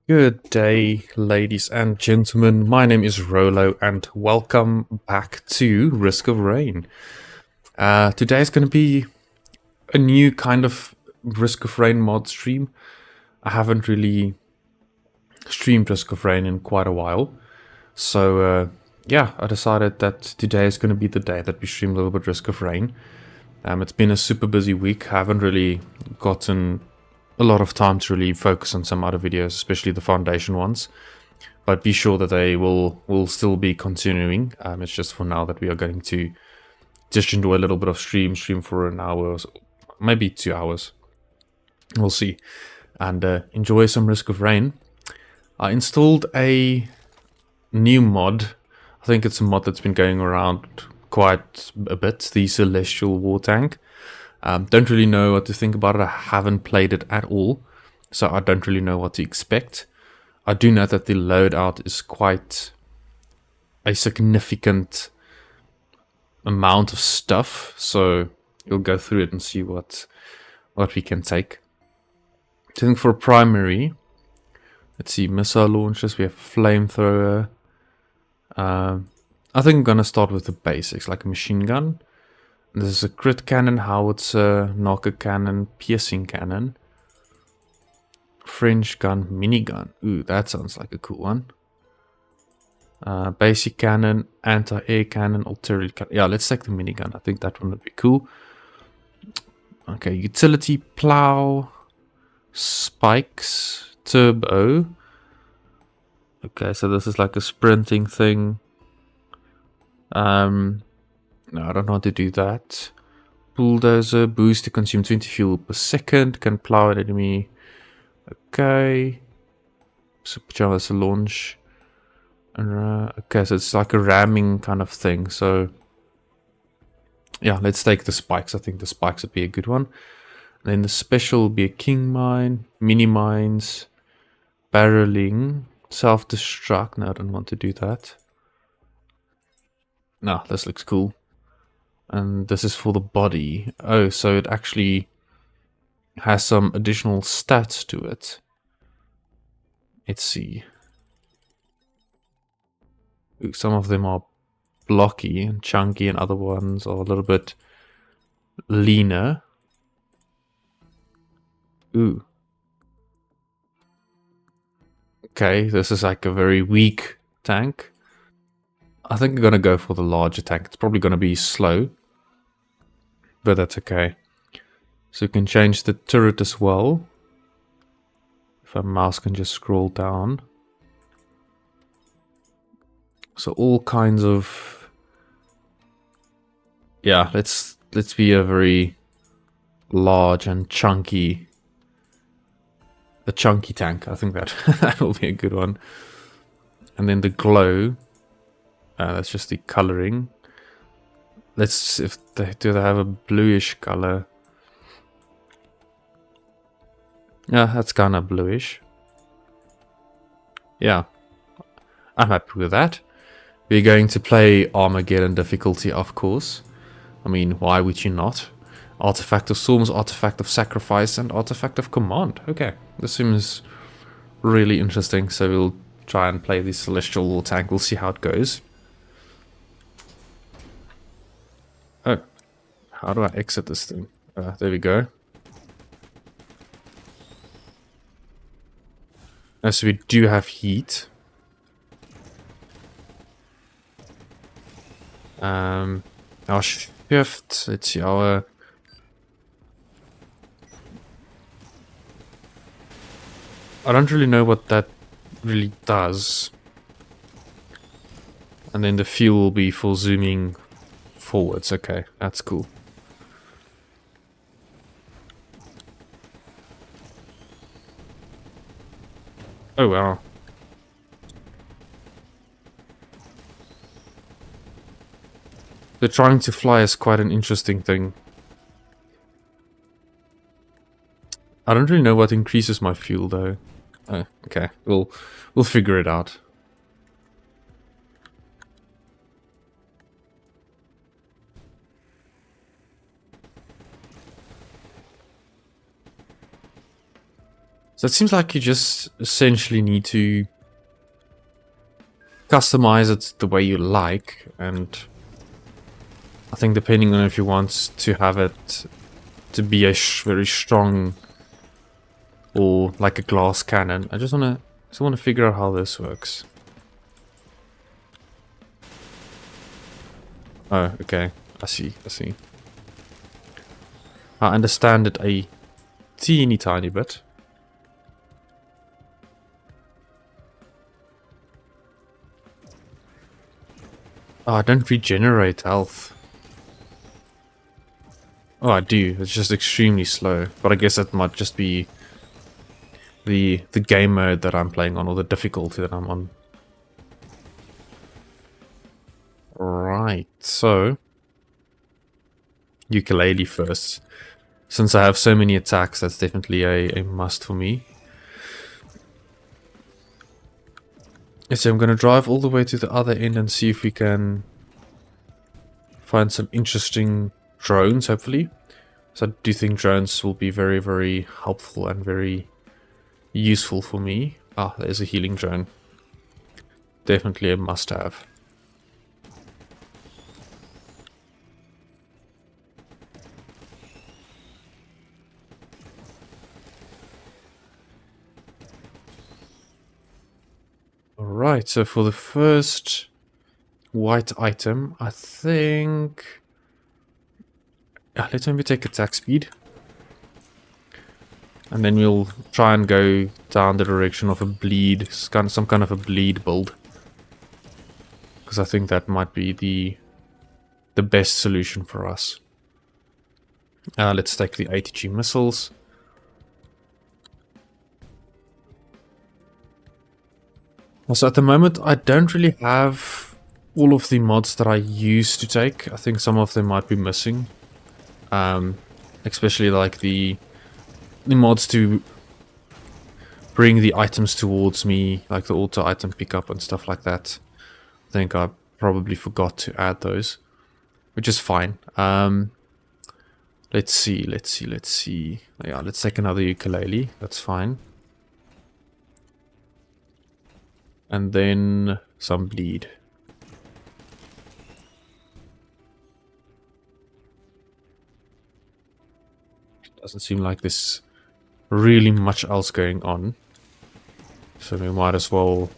Good day, ladies and gentlemen. My name is Rolo, and welcome back to Risk of Rain. Today is going to be a new kind of Risk of Rain mod stream. I haven't really streamed Risk of Rain in quite a while, so yeah, I decided that today is going to be the day that we stream a little bit Risk of Rain. It's been a super busy week. I haven't really gotten a lot of time to really focus on some other videos, especially the foundation ones. But be sure that they will still be continuing. It's just for now that we are going to just enjoy a little bit of stream for an hour, or so, maybe 2 hours. We'll see, and enjoy some Risk of Rain. I installed a new mod. I think it's a mod that's been going around quite a bit. The Celestial Wartank. Don't really know what to think about it. I haven't played it at all, so I don't really know what to expect. I do know that the loadout is quite a significant amount of stuff, so you'll go through it and see what we can take. I think for primary, let's see, missile launchers, we have flamethrower. I think I'm gonna start with the basics, like a machine gun. This is a crit cannon, howitzer, knocker cannon, piercing cannon, French gun, minigun. Ooh, that sounds like a cool one. Basic cannon, anti-air cannon, artillery cannon. Yeah, let's take the minigun. I think that one would be cool. Okay, utility plow, spikes, turbo. Okay, so this is like a sprinting thing. No, I don't know how to do that. Bulldozer, boost to consume 20 fuel per second, can plow an enemy. Okay. So as a launch. Okay, so it's like a ramming kind of thing. So yeah, let's take the spikes. I think the spikes would be a good one. And then the special would be a king mine, mini mines, barreling, self-destruct. No, I don't want to do that. No, this looks cool. And this is for the body. Oh, so it actually has some additional stats to it. Let's see. Ooh, some of them are blocky and chunky, and other ones are a little bit leaner. Ooh. Okay, this is like a very weak tank. I think I'm gonna go for the larger tank. It's probably gonna be slow, but that's okay. So you can change the turret as well. If a mouse can just scroll down. So all kinds of... Yeah, let's be a very large and chunky... A chunky tank. I think that that will be a good one. And then the glow. That's just the coloring. Let's... do they have a bluish color? Yeah, that's kind of bluish. Yeah, I'm happy with that. We're going to play Armageddon difficulty, of course. I mean, why would you not? Artifact of Storms, Artifact of Sacrifice, and Artifact of Command. Okay, this seems really interesting, so we'll try and play the Celestial War Tank. We'll see how it goes. Oh, how do I exit this thing? There we go. So we do have heat. Our shift, let's see, our... I don't really know what that really does. And then the fuel will be for zooming forwards. Okay, that's cool. Oh wow. The trying to fly is quite an interesting thing. I don't really know what increases my fuel though. Oh, okay, we'll figure it out. So it seems like you just essentially need to customize it the way you like, and I think depending on if you want to have it to be a very strong or like a glass cannon. I just want to figure out how this works. Oh, okay. I see. I understand it a teeny tiny bit. Oh, I don't regenerate health. Oh, I do. It's just extremely slow. But I guess that might just be the game mode that I'm playing on, or the difficulty that I'm on. Right, so ukulele first. Since I have so many attacks, that's definitely a must for me. So I'm going to drive all the way to the other end and see if we can find some interesting drones, hopefully. So I do think drones will be very, very helpful and very useful for me. Ah, there's a healing drone. Definitely a must-have. Alright, so for the first white item, I think... let's maybe take attack speed. And then we'll try and go down the direction of a bleed, some kind of a bleed build. Because I think that might be the best solution for us. Let's take the ATG missiles. So at the moment, I don't really have all of the mods that I used to take. I think some of them might be missing. Especially like the mods to bring the items towards me, like the auto item pickup and stuff like that. I think I probably forgot to add those, which is fine. Let's see. Yeah, let's take another ukulele. That's fine. And then some bleed. Doesn't seem like there's really much else going on. So we might as well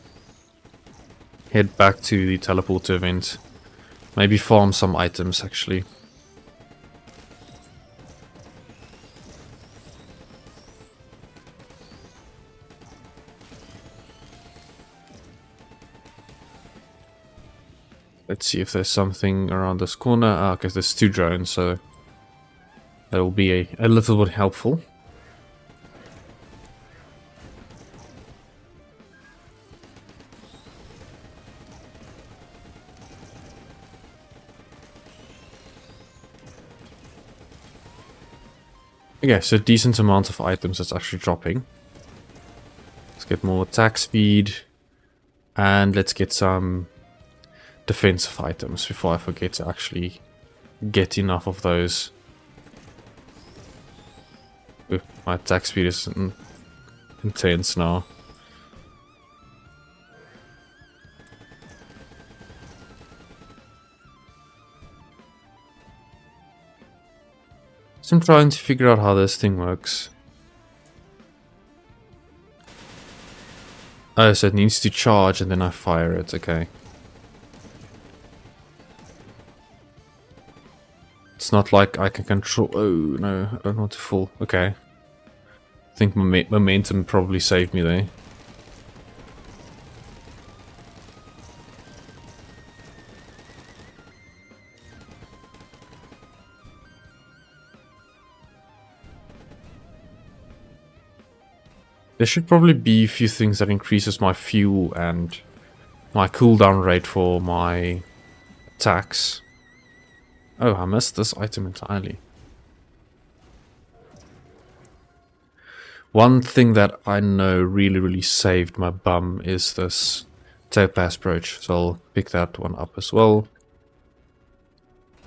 head back to the teleporter event. Maybe farm some items, actually. Let's see if there's something around this corner. Ah, okay, there's 2 drones, so that will be a little bit helpful. Okay, so decent amount of items that's actually dropping. Let's get more attack speed. And let's get some defensive items before I forget to actually get enough of those. Ooh, my attack speed is intense now. So I'm trying to figure out how this thing works. Oh, so it needs to charge and then I fire it, okay. It's not like I can control... Oh, no, I don't want to fall. Okay. I think my momentum probably saved me there. There should probably be a few things that increases my fuel and my cooldown rate for my attacks. Oh, I missed this item entirely. One thing that I know really saved my bum is this topaz brooch, so I'll pick that one up as well.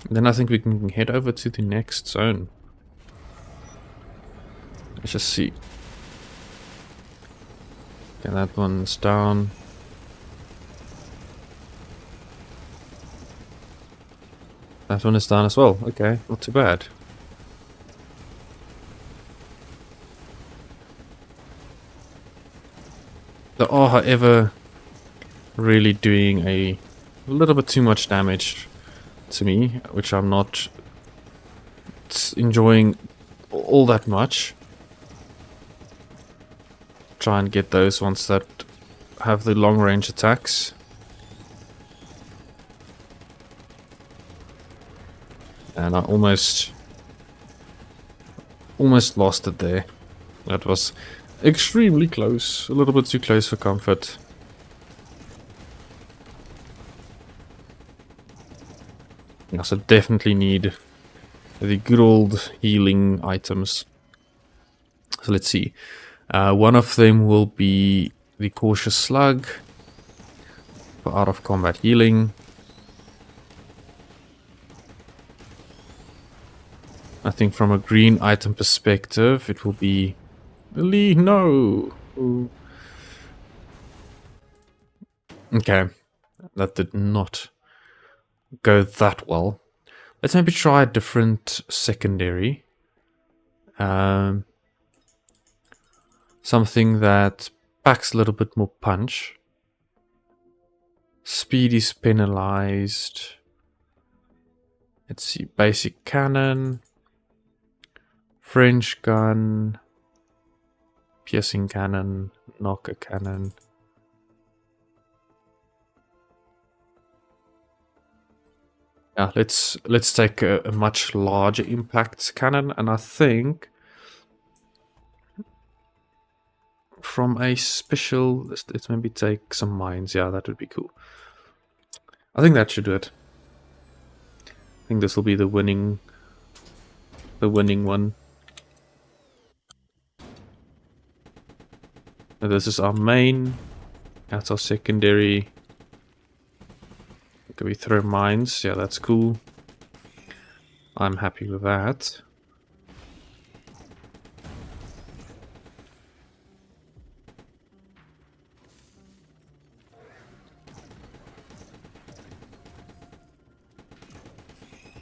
And then I think we can head over to the next zone. Let's just see. Okay, that one's down. That one is down as well. Okay, not too bad. They are, however, really doing a little bit too much damage to me, which I'm not enjoying all that much. Try and get those ones that have the long range attacks. And I almost lost it there. That was extremely close. A little bit too close for comfort. Yeah, so definitely need the good old healing items. So let's see. One of them will be the cautious slug for out of combat healing. I think from a green item perspective, it will be Lee. No. Ooh. Okay, that did not go that well. Let's maybe try a different secondary. Something that packs a little bit more punch. Speed is penalized. Let's see, basic cannon. French gun, piercing cannon, knocker cannon. Yeah, let's take a much larger impact cannon, and I think from a special, let's maybe take some mines. Yeah, that would be cool. I think that should do it. I think this will be the winning one. Now this is our main. That's our secondary. Can we throw mines? Yeah, that's cool. I'm happy with that.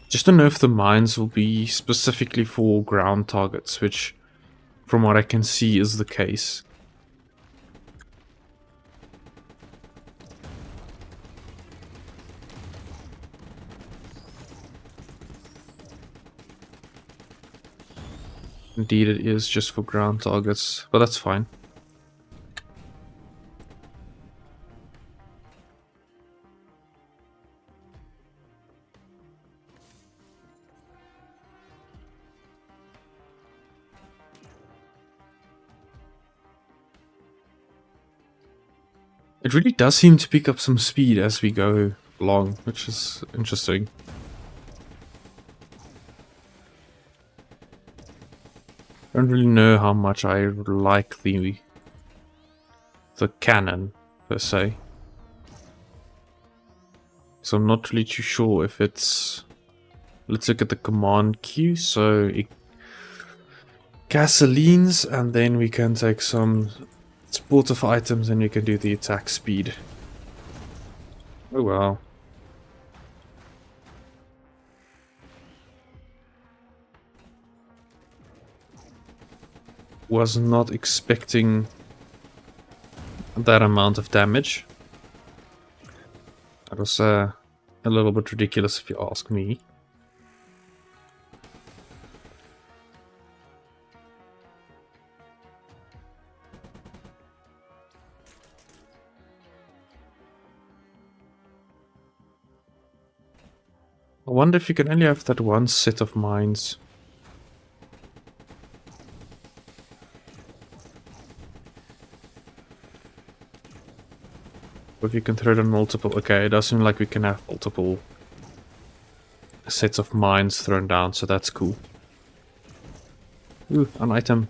Just don't know if the mines will be specifically for ground targets, which from what I can see is the case. Indeed, it is just for ground targets, but that's fine. It really does seem to pick up some speed as we go along, which is interesting. I don't really know how much I like the cannon, per se. So I'm not really too sure if it's... Let's look at the command queue. So it gasolines, and then we can take some supportive items and we can do the attack speed. Oh well. Was not expecting that amount of damage. That was a little bit ridiculous if you ask me. I wonder if you can only have that one set of mines. If you can throw it on multiple... Okay, it does seem like we can have multiple sets of mines thrown down, so that's cool. Ooh, an item.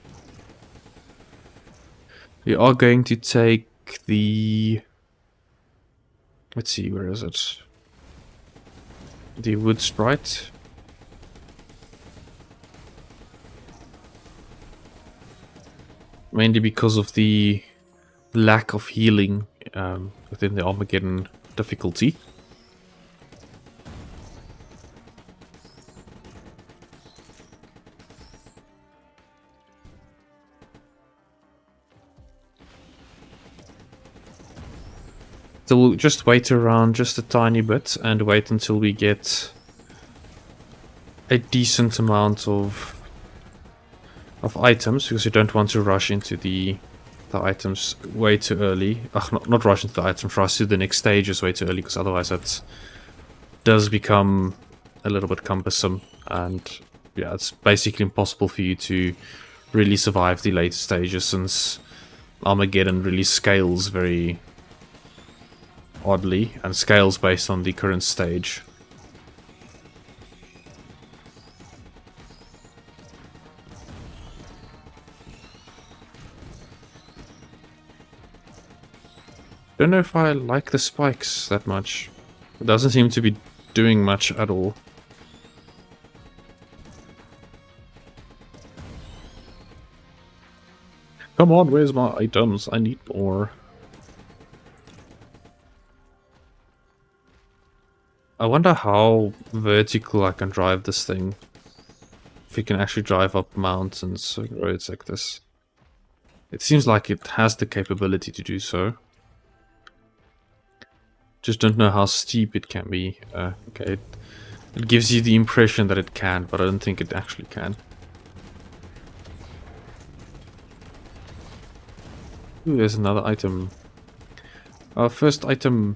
We are going to take the... Let's see, where is it? The wood sprite. Mainly because of the lack of healing within the Armageddon difficulty. So we'll just wait around just a tiny bit and wait until we get a decent amount of items, because you don't want to rush into the items way too early. Not rush into the items, rush to the next stages way too early, because otherwise that does become a little bit cumbersome, and yeah, it's basically impossible for you to really survive the later stages, since Armageddon really scales very oddly, and scales based on the current stage. Don't know if I like the spikes that much. It doesn't seem to be doing much at all. Come on, where's my items? I need more. I wonder how vertical I can drive this thing. If you can actually drive up mountains or roads like this. It seems like it has the capability to do so. Just don't know how steep it can be. Okay, it gives you the impression that it can, but I don't think it actually can. Ooh, there's another item. Our first item.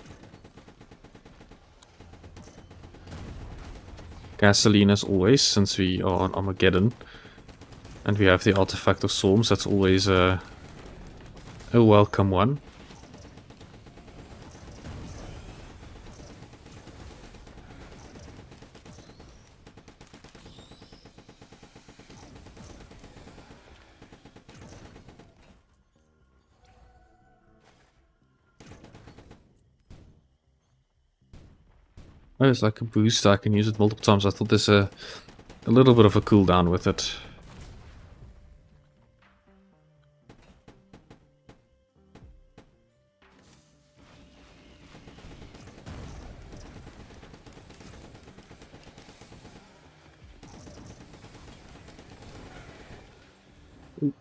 Gasoline as always, since we are on Armageddon. And we have the artifact of storms, that's always a welcome one. Oh, it's like a boost. I can use it multiple times. I thought there's a little bit of a cooldown with it. Ooh,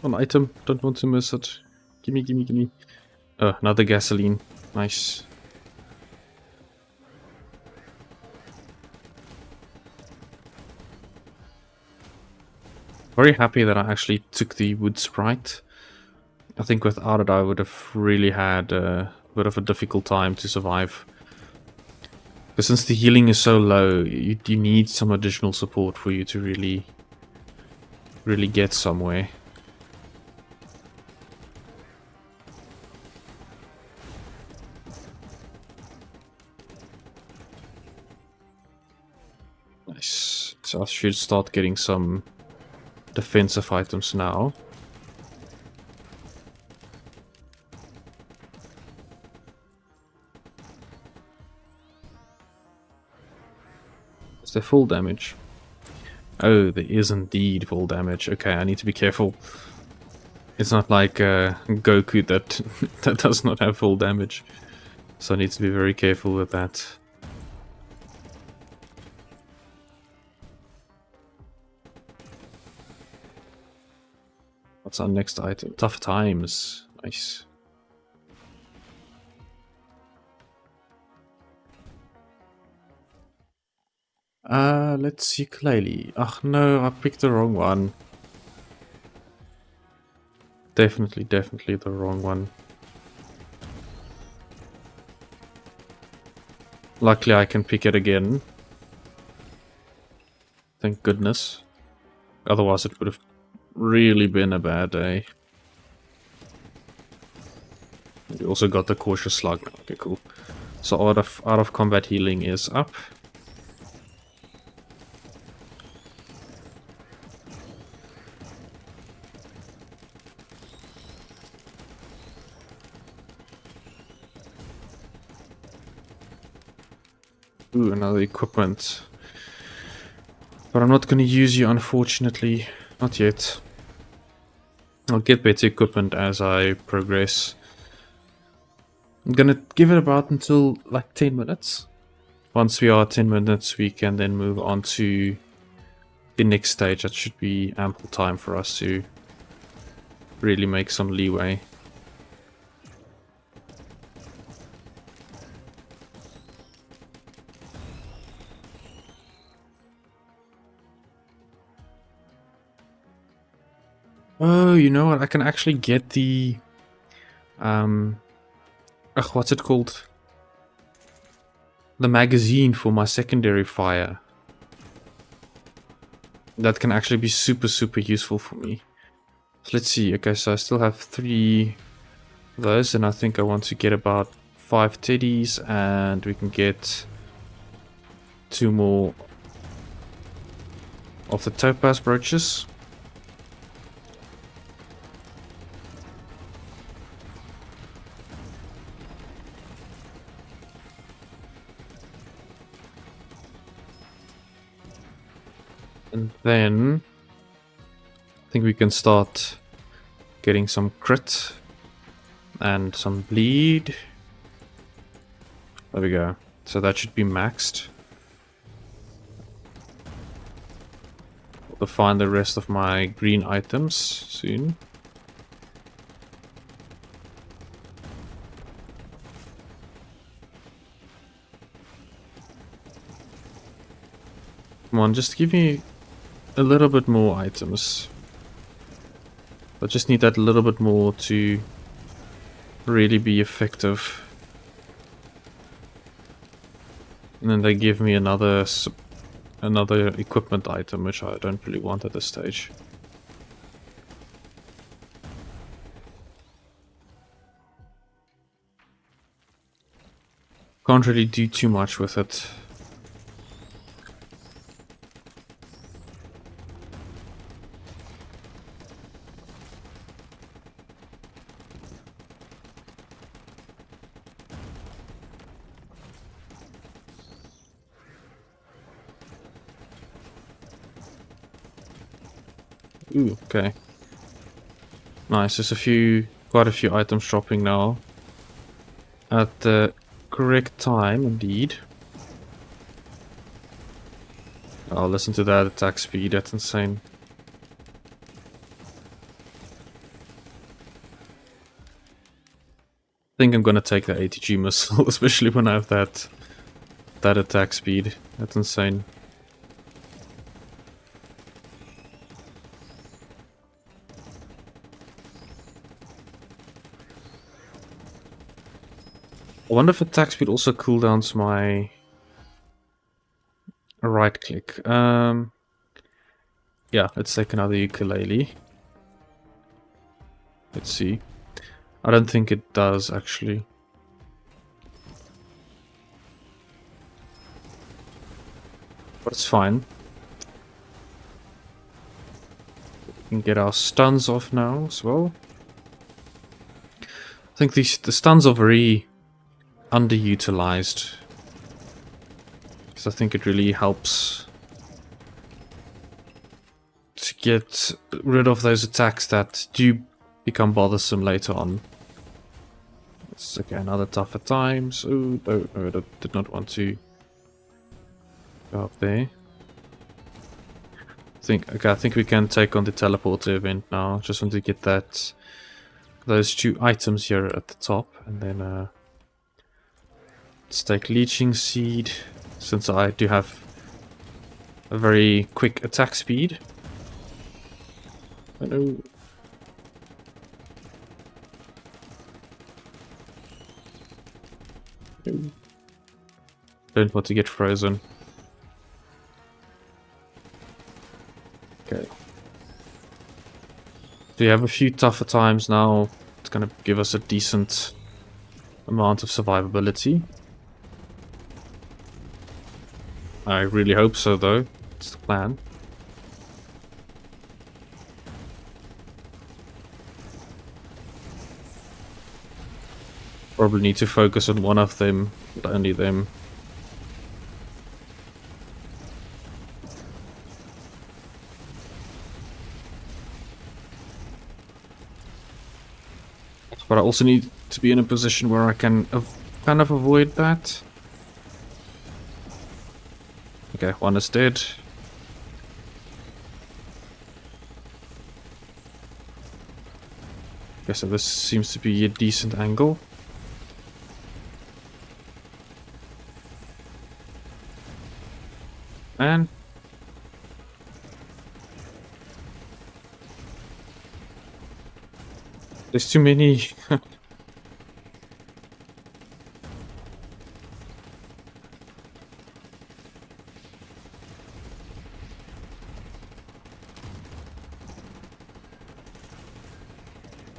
one item. Don't want to miss it. Gimme, gimme, gimme. Oh, another gasoline. Nice. Very happy that I actually took the wood sprite. I think without it I would have really had a bit of a difficult time to survive. Because since the healing is so low, you need some additional support for you to really get somewhere. Nice. So I should start getting some defensive items now. Is there full damage? Oh, there is indeed full damage. Okay, I need to be careful. It's not like Goku that that does not have full damage. So I need to be very careful with that. What's our next item? Tough times. Nice. Let's see, ukulele. Ugh, no, I picked the wrong one. Definitely the wrong one. Luckily I can pick it again. Thank goodness. Otherwise it would have really been a bad day. We also got the cautious slug now. Okay, cool. So out of combat healing is up. Ooh, another equipment. But I'm not going to use you, unfortunately. Not yet. I'll get better equipment as I progress. I'm gonna give it about until like 10 minutes. Once we are at 10 minutes, we can then move on to the next stage. That should be ample time for us to really make some leeway. Oh, you know what? I can actually get the what's it called? The magazine for my secondary fire. That can actually be super useful for me. So let's see. Okay, so I still have 3 of those, and I think I want to get about 5 teddies, and we can get 2 more of the topaz brooches. And then I think we can start getting some crit and some bleed. There we go. So that should be maxed. I'll find the rest of my green items soon. Come on, just give me a little bit more items. I just need that a little bit more to really be effective. And then they give me another equipment item, which I don't really want at this stage. Can't really do too much with it. Ooh, okay. Nice, there's quite a few items dropping now. At the correct time, indeed. Oh, listen to that attack speed, that's insane. I think I'm gonna take the ATG missile, especially when I have that attack speed. That's insane. I wonder if attack speed also cooldowns my right click. Yeah, let's take another ukulele. Let's see. I don't think it does actually. But it's fine. We can get our stuns off now as well. I think the stuns are very underutilized. Because I think it really helps to get rid of those attacks that do become bothersome later on. It's okay, another tougher times. Oh, no, I did not want to go up there. I think we can take on the teleporter event now. Just want to get those 2 items here at the top, and then let's take leeching seed, since I do have a very quick attack speed. I know. Don't want to get frozen. Okay. So we have a few tougher times now. It's gonna give us a decent amount of survivability. I really hope so, though. It's the plan. Probably need to focus on one of them, but only them. But I also need to be in a position where I can kind of avoid that. Okay, one is dead. Okay, so this seems to be a decent angle. And there's too many. I'm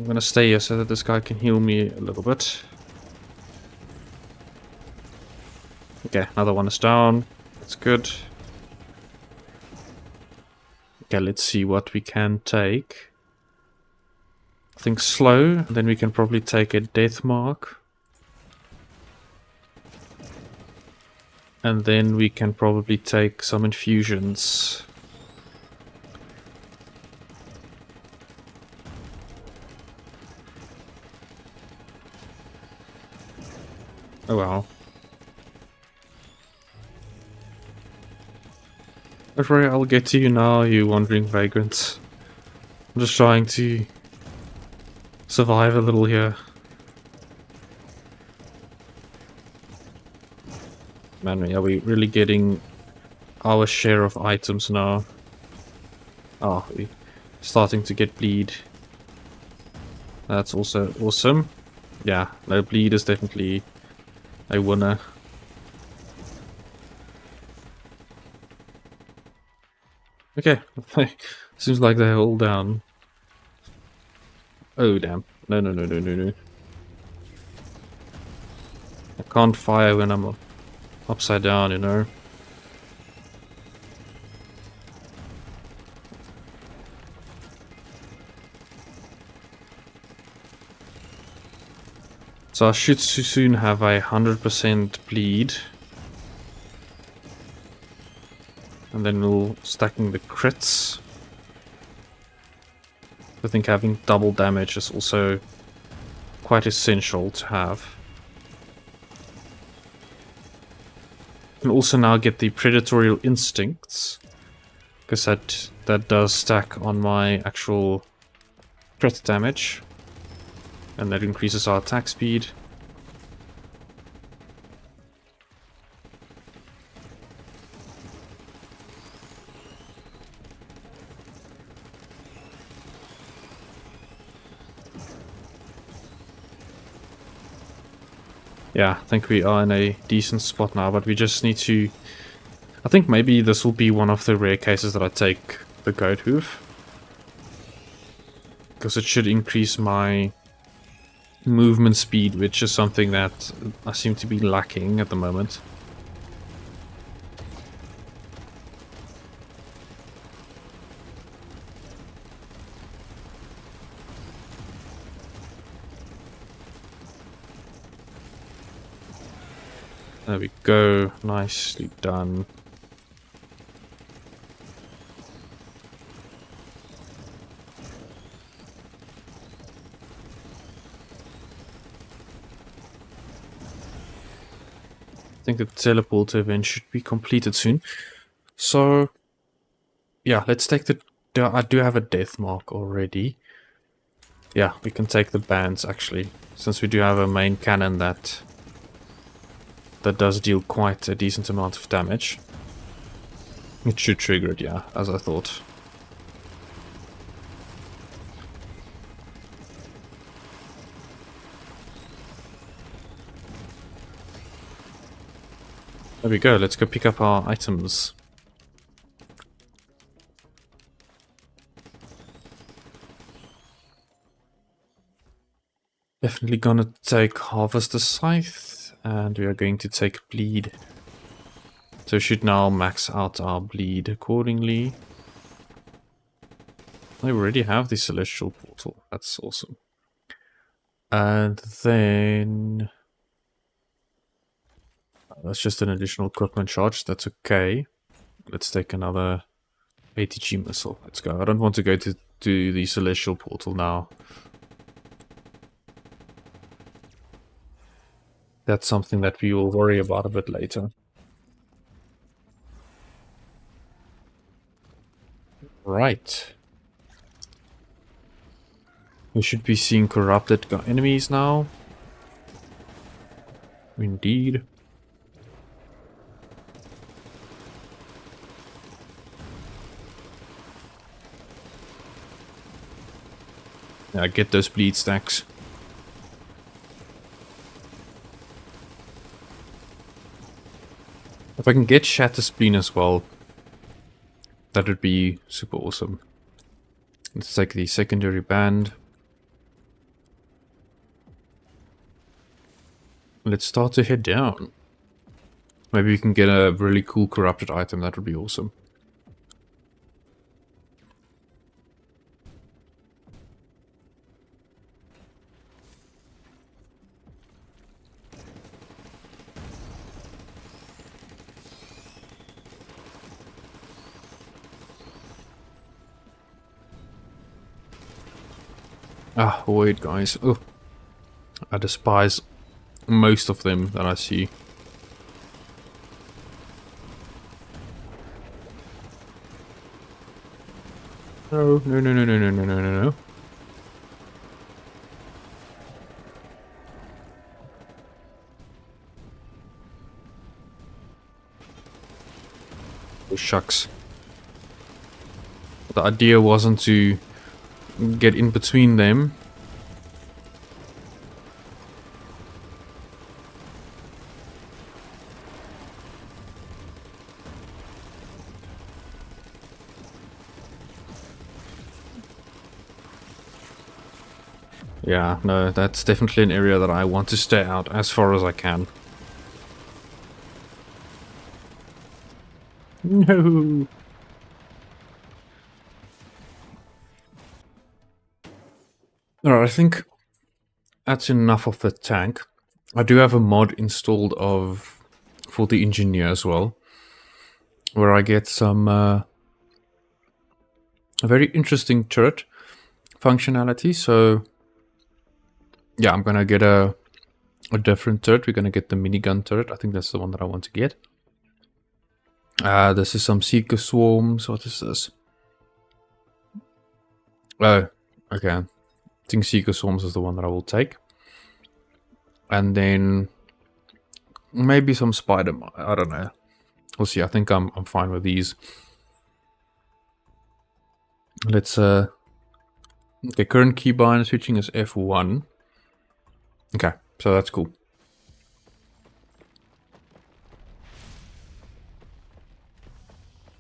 gonna stay here so that this guy can heal me a little bit. Okay, another one is down. That's good. Okay, let's see what we can take. I think slow, then we can probably take a death mark. And then we can probably take some infusions. Oh wow. Don't worry, I'll get to you now, you wandering vagrants. I'm just trying to survive a little here. Man, are we really getting our share of items now? Oh, we're starting to get bleed. That's also awesome. Yeah, no, bleed is definitely a winner. Okay, seems like they're all down. Oh damn. No, no, no, no, no, no. I can't fire when I'm upside down, you know. So I should soon have 100% bleed. And then we'll stacking the crits. I think having double damage is also quite essential to have. You can also now get the predatory instincts, because that does stack on my actual crit damage, and that increases our attack speed. Yeah, I think we are in a decent spot now, but we just need to... I think maybe this will be one of the rare cases that I take the goat hoof, because it should increase my movement speed, which is something that I seem to be lacking at the moment. There we go, nicely done. I think the teleporter event should be completed soon. So, yeah, let's take the... I do have a death mark already. Yeah, we can take the bands actually, since we do have a main cannon that does deal quite a decent amount of damage. It should trigger it, yeah, as I thought. There we go, let's go pick up our items. Definitely gonna take Harvest the Scythe, and we are going to take Bleed. So we should now max out our Bleed accordingly. I already have the Celestial Portal, that's awesome. And then... that's just an additional equipment charge, that's okay. Let's take another ATG missile, let's go. I don't want to go to the Celestial Portal now. that's something that we will worry about a bit later. Right. We should be seeing corrupted enemies now. Indeed. Yeah, get those bleed stacks. If I can get Shatter Spleen as well, that would be super awesome. Let's take the secondary band. Let's start to head down. Maybe we can get a really cool corrupted item, that would be awesome. Ah, wait guys. Oh, I despise most of them that I see. No, no, no, no, no, no, no, no, no, no. Oh, shucks. The idea wasn't to get in between them. Yeah, no, that's definitely an area that I want to stay out as far as I can. No. Alright, I think that's enough of the tank. I do have a mod installed for the engineer as well, where I get some a very interesting turret functionality. So yeah, I'm gonna get a different turret. We're gonna get the minigun turret. I think that's the one that I want to get. This is some Seeker Swarms. What is this? Oh, okay. I think Seeker Swarms is the one that I will take. And then maybe some Spider. I don't know. We'll see. I think I'm fine with these. Let's okay, current keybind switching is F1. Okay, so that's cool.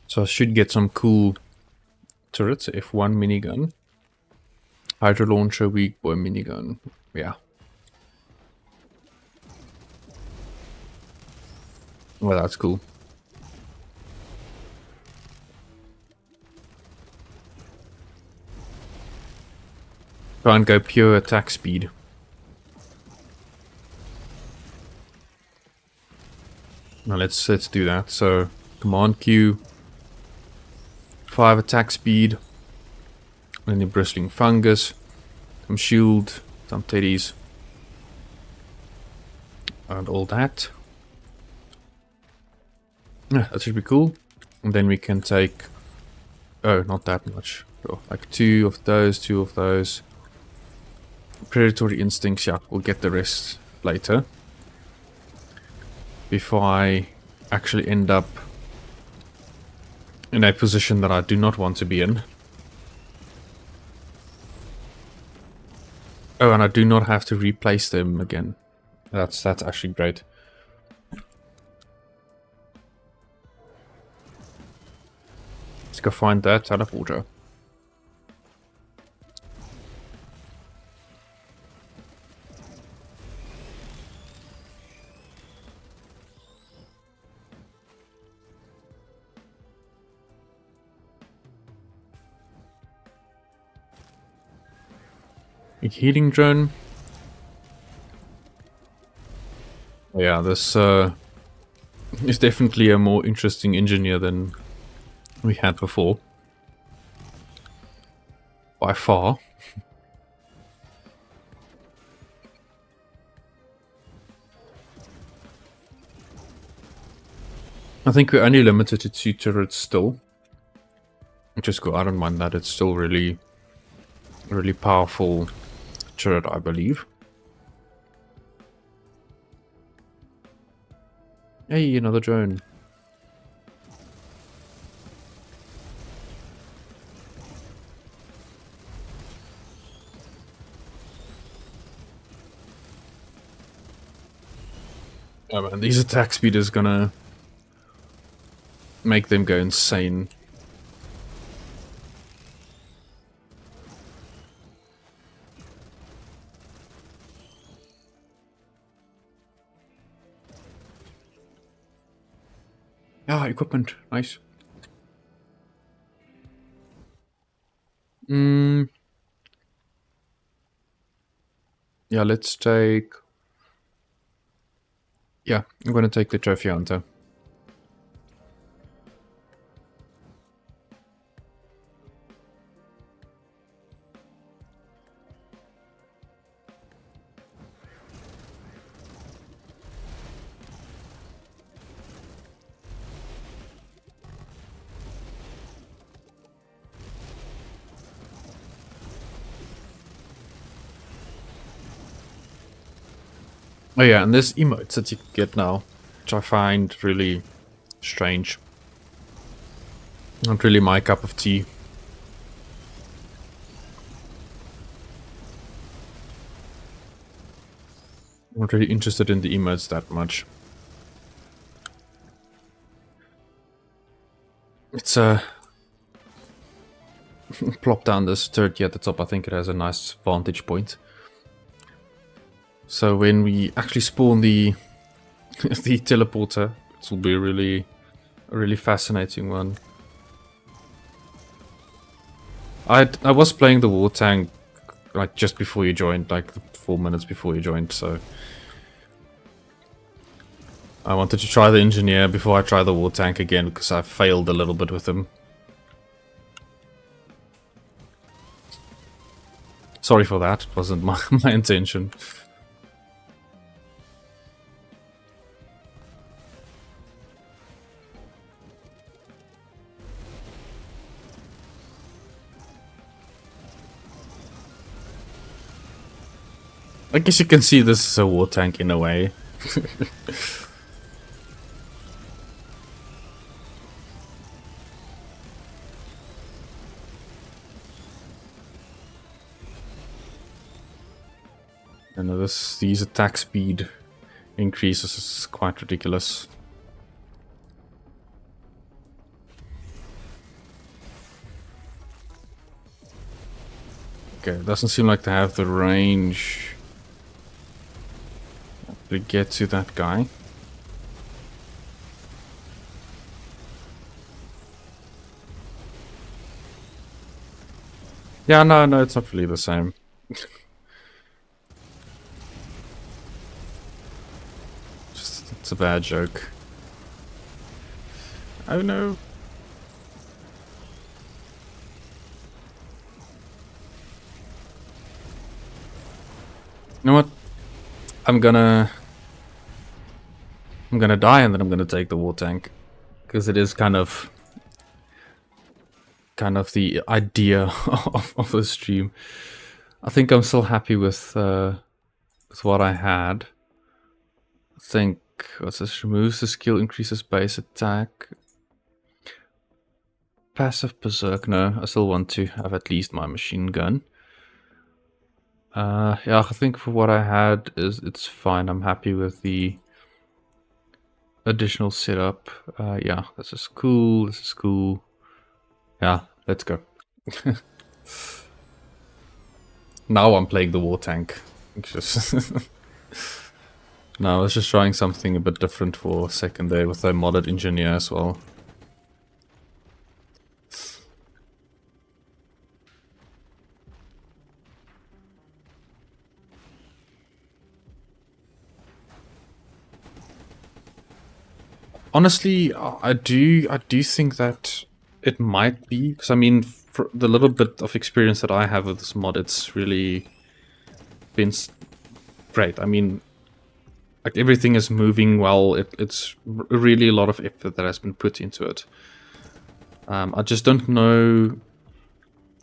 So I should get some cool turrets. F1 minigun. Hydro launcher, weak boy minigun. Yeah. Well, that's cool. Try and go pure attack speed. Now let's do that. So command Q, 5 attack speed, and the bristling fungus, some shield, some teddies, and all that. Yeah, that should be cool. And then we can take, oh, not that much. Oh, like 2 of those, 2 of those. Predatory instincts, yeah, we'll get the rest later. Before I actually end up in a position that I do not want to be in. Oh, and I do not have to replace them again. That's actually great. Let's go find that teleporter. A healing drone. Yeah, this is definitely a more interesting engineer than we had before. By far. I think we're only limited to 2 turrets still. Which is cool. I don't mind that. It's still really powerful turret, I believe. Hey, another drone. Oh man, these attack speed is gonna make them go insane. Ah, equipment. Nice. Yeah, let's take... Yeah, I'm gonna take the trophy hunter. Oh yeah, and there's emotes that you get now, which I find really strange. Not really my cup of tea. Not really interested in the emotes that much. It's plop down this turret at the top. I think it has a nice vantage point. So when we actually spawn the the teleporter, it will be a really fascinating one. I was playing the Wartank like just before you joined, like 4 minutes before you joined, so I wanted to try the engineer before I try the Wartank again because I failed a little bit with him. Sorry for that, it wasn't my intention. I guess you can see this is a Wartank in a way. And these attack speed increases is quite ridiculous. Okay, it doesn't seem like they have the range to get to that guy. Yeah, no, it's not really the same. Just, it's a bad joke. Oh no. You know what? I'm gonna die and then I'm gonna take the Wartank. Because it is kind of the idea of the stream. I think I'm still happy with what I had. I think, what's this? Removes the skill, increases base attack. Passive berserk, no. I still want to have at least my machine gun. Yeah, I think for what I had, it's fine. I'm happy with the additional setup. Yeah, this is cool. This is cool. Yeah, let's go. Now I'm playing the Wartank. No, I was just trying something a bit different for a second there with a modded engineer as well. Honestly, I do think that it might be, because I mean, for the little bit of experience that I have with this mod, it's really been great. I mean, like everything is moving well. It's really a lot of effort that has been put into it. I just don't know.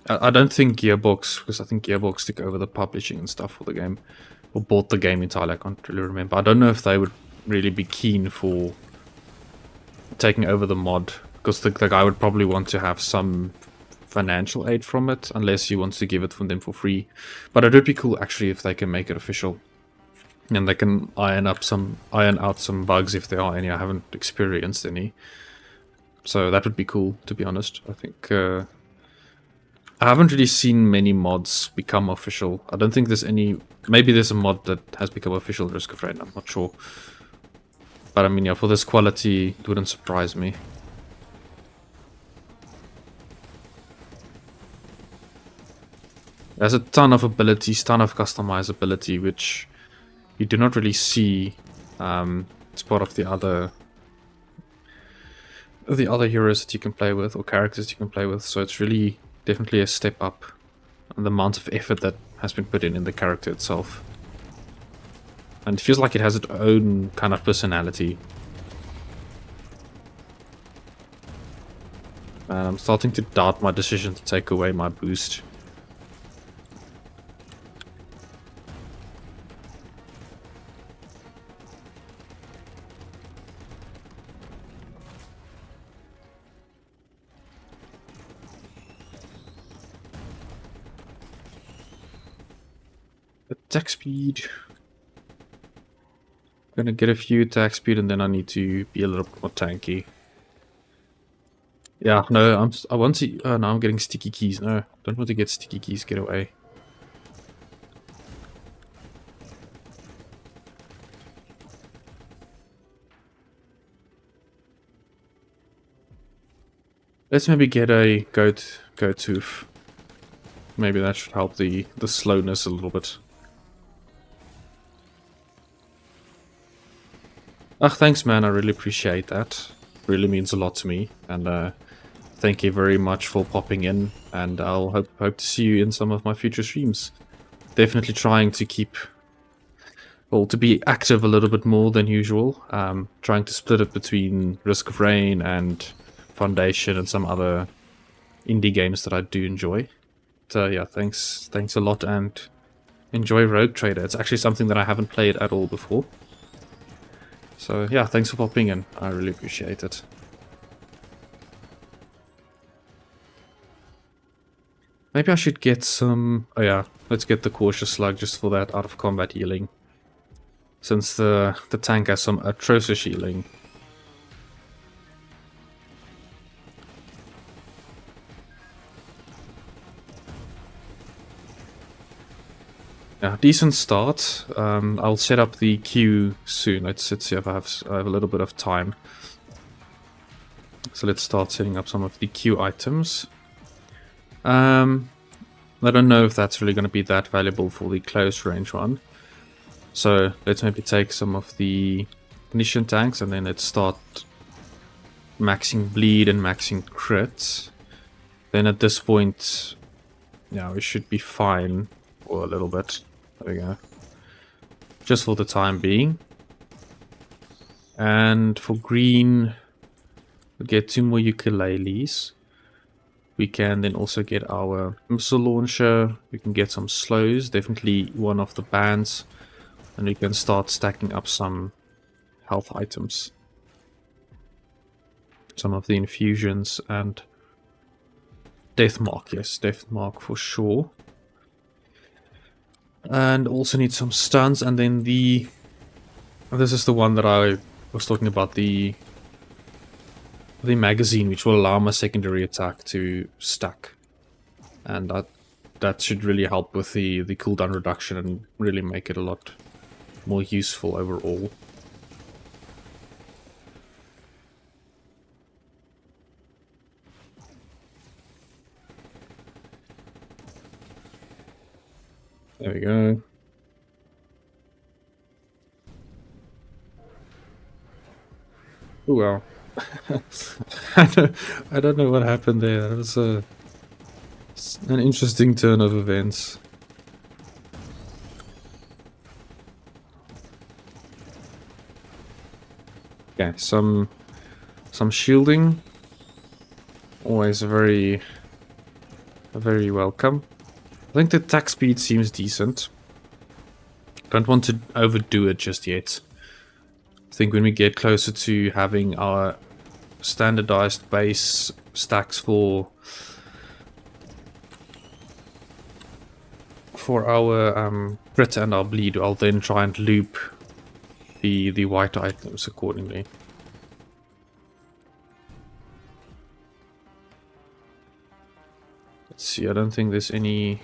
I don't think Gearbox, because I think Gearbox took over the publishing and stuff for the game, or bought the game entirely. I can't really remember. I don't know if they would really be keen for taking over the mod, because the guy would probably want to have some financial aid from it, unless he wants to give it from them for free. But it would be cool actually if they can make it official, and they can iron out some bugs if there are any. I haven't experienced any, so that would be cool, to be honest. I think I haven't really seen many mods become official. I don't think there's any. Maybe there's a mod that has become official Risk of Rain, I'm not sure. But I mean, yeah, for this quality, it wouldn't surprise me. There's a ton of abilities, ton of customizability, which you do not really see as part of the other heroes that you can play with, or characters you can play with. So it's really definitely a step up on the amount of effort that has been put in the character itself. And it feels like it has its own kind of personality. And I'm starting to doubt my decision to take away my boost. Attack speed. Gonna get a few attack speed, and then I need to be a little bit more tanky. Yeah, no, I want to. Oh, now I'm getting sticky keys. No, don't want to get sticky keys. Get away. Let's maybe get a goat tooth. Maybe that should help the slowness a little bit. Ugh, thanks, man. I really appreciate that. Really means a lot to me. And thank you very much for popping in. And I'll hope to see you in some of my future streams. Definitely trying to keep, well, to be active a little bit more than usual. Trying to split it between Risk of Rain and Foundation and some other indie games that I do enjoy. So yeah, thanks a lot, and enjoy Rogue Trader. It's actually something that I haven't played at all before. So yeah, thanks for popping in. I really appreciate it. Maybe I should get some... Oh yeah, let's get the Cautious Slug just for that out of combat healing. Since the tank has some atrocious healing. Yeah, decent start. I'll set up the queue soon. Let's see if I have a little bit of time. So let's start setting up some of the queue items. I don't know if that's really going to be that valuable for the close range one. So let's maybe take some of the ignition tanks, and then let's start maxing bleed and maxing crits. Then at this point, yeah, we should be fine for a little bit. There we go. Just for the time being. And for green, we'll get 2 more ukuleles. We can then also get our missile launcher. We can get some slows, definitely one of the bands. And we can start stacking up some health items. Some of the infusions and death mark, yes, death mark for sure. And also need some stuns, and then this is the one that I was talking about, the magazine, which will allow my secondary attack to stack. And that should really help with the cooldown reduction and really make it a lot more useful overall. There we go. Oh well. I don't know what happened there. That was an interesting turn of events. Okay, some shielding. Always very welcome. I think the attack speed seems decent. Don't want to overdo it just yet. I think when we get closer to having our standardized base stacks for our crit and our bleed, I'll then try and loop the white items accordingly. Let's see, I don't think there's any...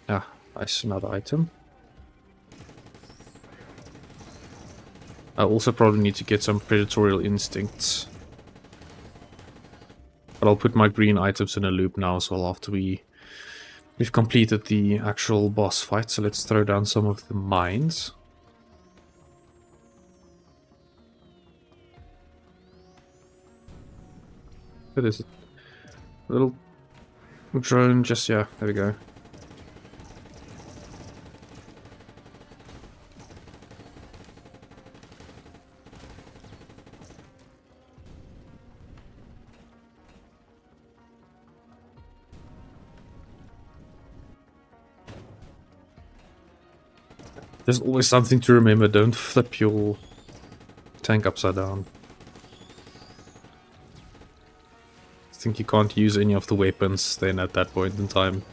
Ah, nice, another item. I also probably need to get some predatorial instincts. But I'll put my green items in a loop now as well after we've completed the actual boss fight. So let's throw down some of the mines. What is it? A little drone, just, yeah, there we go. There's always something to remember, don't flip your tank upside down. I think you can't use any of the weapons then at that point in time.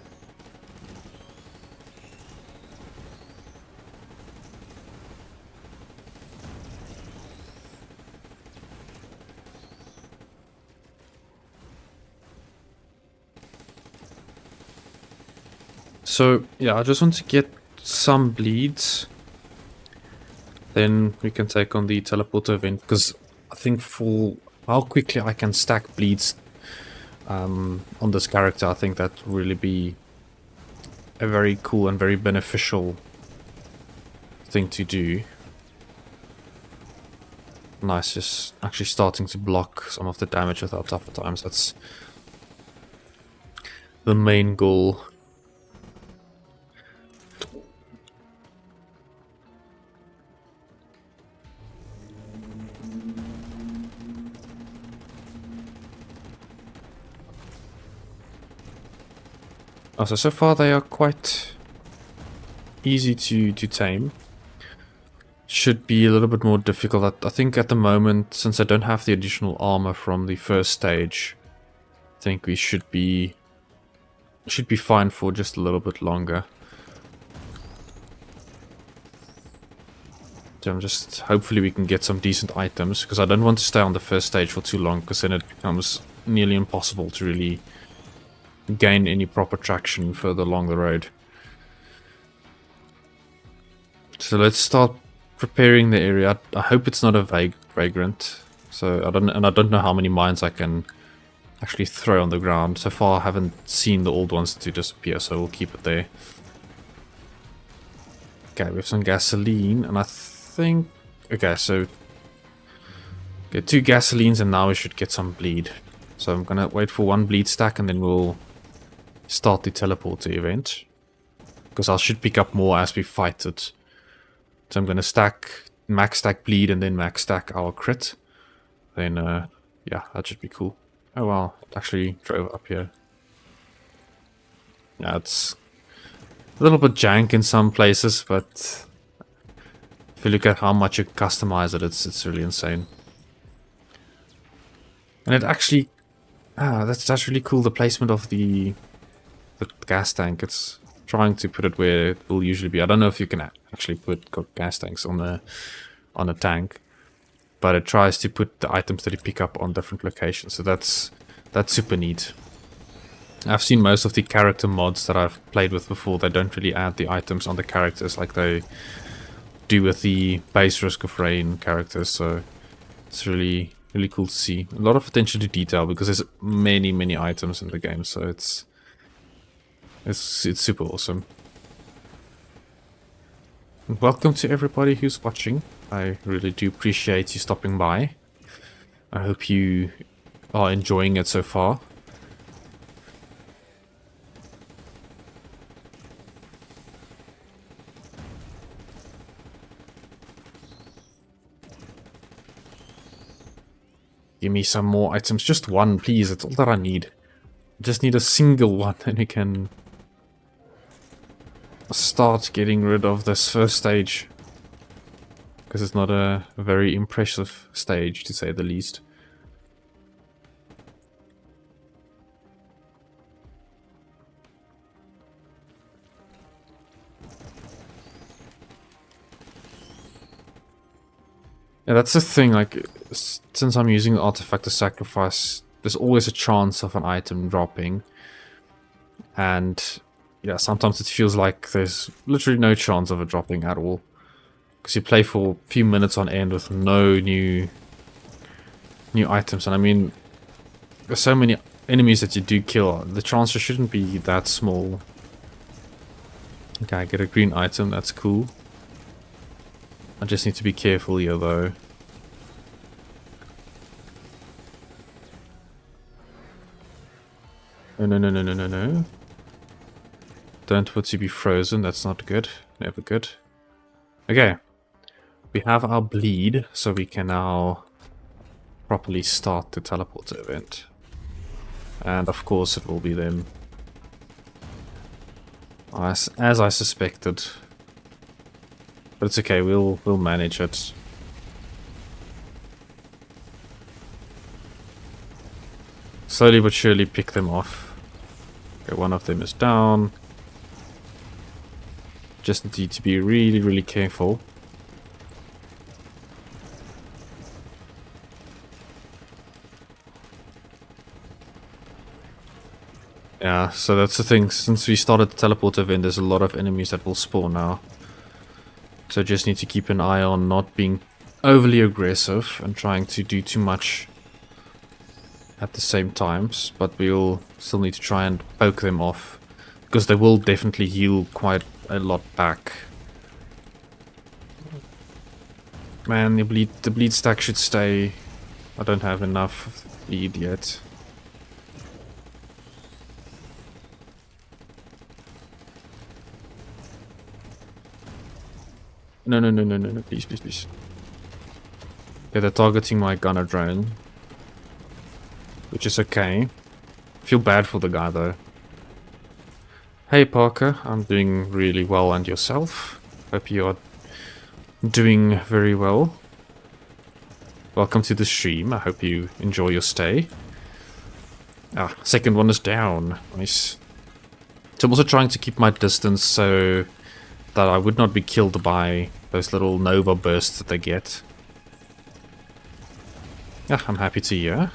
So, yeah, I just want to get some bleeds. Then we can take on the teleporter event, because I think for how quickly I can stack bleeds on this character, I think that will really be a very cool and very beneficial thing to do. Nice, just actually starting to block some of the damage with our tougher times. That's the main goal. Also, so far they are quite easy to tame. Should be a little bit more difficult. I think at the moment, since I don't have the additional armor from the first stage, I think we should be fine for just a little bit longer. So I'm just, hopefully we can get some decent items, because I don't want to stay on the first stage for too long, because then it becomes nearly impossible to really gain any proper traction further along the road. So let's start preparing the area. I hope it's not a vagrant. So I don't know how many mines I can actually throw on the ground. So far I haven't seen the old ones to disappear, so we'll keep it there. Okay, we have some gasoline, and I think... Okay, so... Okay, 2 gasolines, and now we should get some bleed. So I'm gonna wait for 1 bleed stack, and then we'll start the teleporter event. Because I should pick up more as we fight it. So I'm gonna max stack bleed, and then max stack our crit. Then, yeah, that should be cool. Oh wow, it actually drove up here. Yeah, it's a little bit jank in some places, but if you look at how much you customize it, it's really insane. And it actually, that's really cool. The placement of the gas tank. It's trying to put it where it will usually be. I don't know if you can actually put gas tanks on a tank, but it tries to put the items that you pick up on different locations. So that's super neat. I've seen most of the character mods that I've played with before. They don't really add the items on the characters like they do with the base Risk of Rain characters. So it's really cool to see. A lot of attention to detail, because there's many items in the game. So it's super awesome. And welcome to everybody who's watching. I really do appreciate you stopping by. I hope you are enjoying it so far. Give me some more items. Just one, please. That's all that I need. I just need a single one, and we can start getting rid of this first stage. Because it's not a very impressive stage, to say the least. Yeah, that's the thing, like, since I'm using the artifact of sacrifice, there's always a chance of an item dropping. And, yeah, sometimes it feels like there's literally no chance of it dropping at all. Because you play for a few minutes on end with no new items. And I mean, there's so many enemies that you do kill, the chances shouldn't be that small. Okay, I get a green item, that's cool. I just need to be careful here, though. No. Don't want to be frozen, that's not good. Never good. Okay. We have our bleed, so we can now properly start the teleporter event. And of course it will be them. As I suspected. But it's okay, we'll manage it. Slowly but surely pick them off. Okay, one of them is down. Just need to be really, really careful. Yeah, so that's the thing. Since we started the teleporter event, there's a lot of enemies that will spawn now. So just need to keep an eye on not being overly aggressive and trying to do too much at the same times. But we'll still need to try and poke them off, because they will definitely heal quite a lot back. Man, the bleed stack should stay. I don't have enough bleed yet. No, please. Yeah, they're targeting my gunner drone, which is okay. Feel bad for the guy, though. Hey, Parker, I'm doing really well, and yourself? Hope you are doing very well. Welcome to the stream. I hope you enjoy your stay. Ah, second one is down. Nice. So I'm also trying to keep my distance so that I would not be killed by those little Nova bursts that they get. Yeah, I'm happy to hear.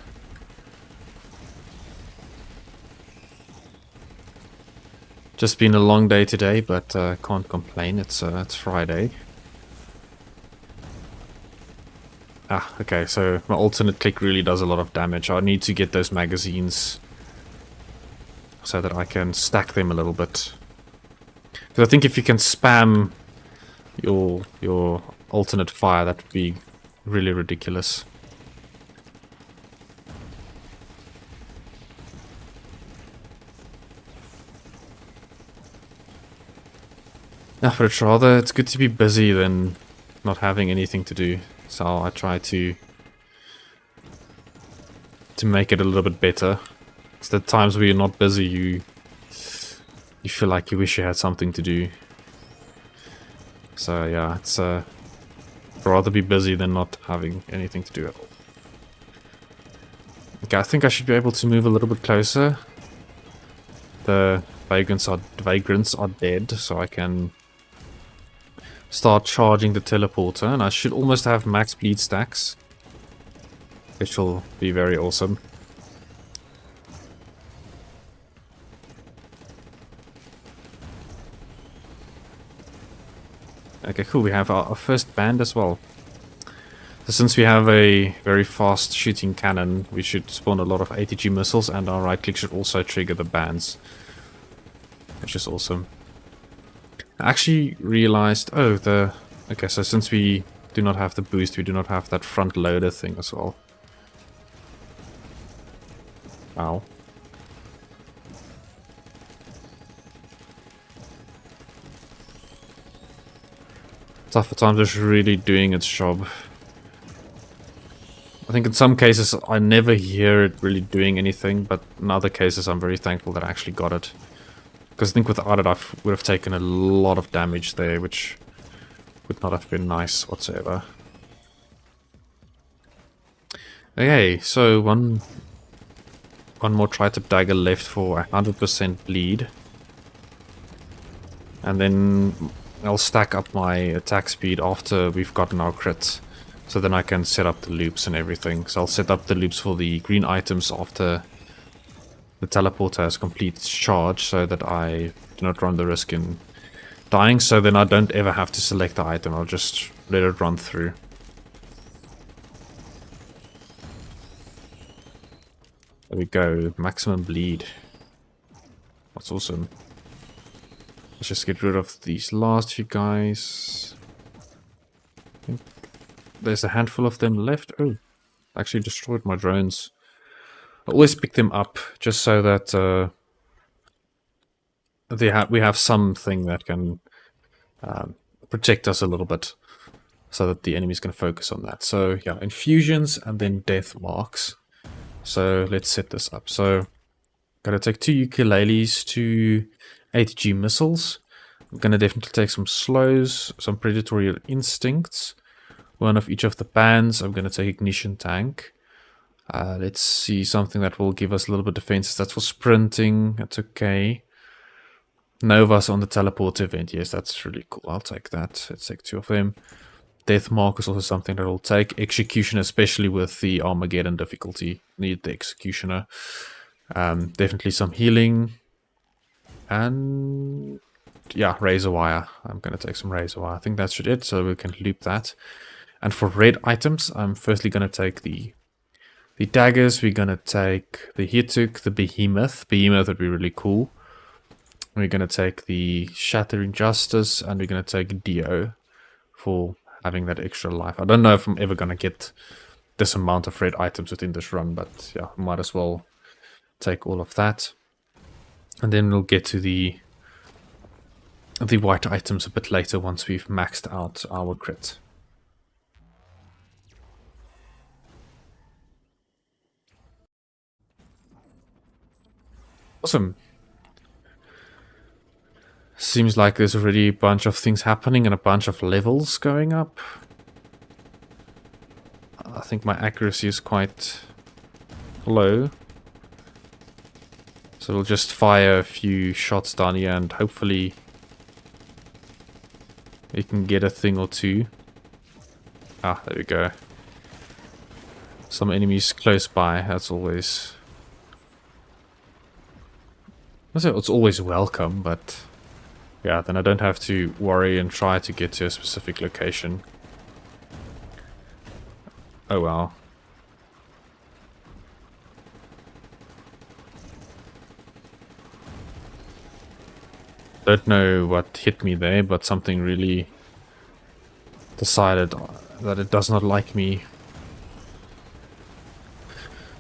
Just been a long day today, but can't complain. It's Friday. Ah, okay, so my alternate click really does a lot of damage. I need to get those magazines so that I can stack them a little bit. Because I think if you can spam your alternate fire, that would be really ridiculous. Nah, but it's good to be busy than not having anything to do. So I try to make it a little bit better. It's the times where you're not busy, you feel like you wish you had something to do. So yeah, it's rather be busy than not having anything to do at all. Okay, I think I should be able to move a little bit closer. The vagrants are dead, so I can start charging the teleporter, and I should almost have max bleed stacks, which will be very awesome. Okay, cool, we have our first band as well. So since we have a very fast shooting cannon, we should spawn a lot of ATG missiles, and our right click should also trigger the bands, which is awesome. I actually realized, okay, so since we do not have the boost, we do not have that front loader thing as well. Wow. Tougher Times is really doing its job. think in some cases I never hear it really doing anything, but in other cases I'm very thankful that I actually got it. Because I think without it I would have taken a lot of damage there, which would not have been nice whatsoever. Okay, so one more tri-tip dagger left for 100% bleed. And then I'll stack up my attack speed after we've gotten our crits. So then I can set up the loops and everything. So I'll set up the loops for the green items after the teleporter has complete charge, so that I do not run the risk in dying. So then I don't ever have to select the item, I'll just let it run through. There we go, maximum bleed. That's awesome. Let's just get rid of these last few guys. I think there's a handful of them left. Oh, I actually destroyed my drones. I always pick them up just so that we have something that can protect us a little bit, so that the enemy's going to focus on that. So yeah, infusions and then death marks. So let's set this up. So gotta take 2 ukuleles, 2 8G missiles. I'm gonna definitely take some slows, some predatory instincts, 1 of each of the bands. I'm gonna take ignition tank. Let's see something that will give us a little bit of defense. That's for sprinting. That's okay. Novas on the teleport event. Yes, that's really cool. I'll take that. Let's take 2 of them. Death mark is also something that I'll take. Executioner, especially with the Armageddon difficulty. Need the executioner. Definitely some healing. And yeah, razor wire. I'm going to take some razor wire. I think that should it. So we can loop that. And for red items, I'm firstly going to take the daggers. We're going to take the Hituk, the behemoth. Behemoth would be really cool. We're going to take the Shattering Justice, and we're going to take Dio for having that extra life. I don't know if I'm ever going to get this amount of red items within this run, but yeah, might as well take all of that. And then we'll get to the white items a bit later once we've maxed out our crit. Awesome. Seems like there's already a bunch of things happening and a bunch of levels going up. I think my accuracy is quite low. So we'll just fire a few shots down here and hopefully we can get a thing or two. Ah, there we go. Some enemies close by, that's always... it's always welcome, but... yeah, then I don't have to worry and try to get to a specific location. Oh well. Don't know what hit me there, but something really decided that it does not like me.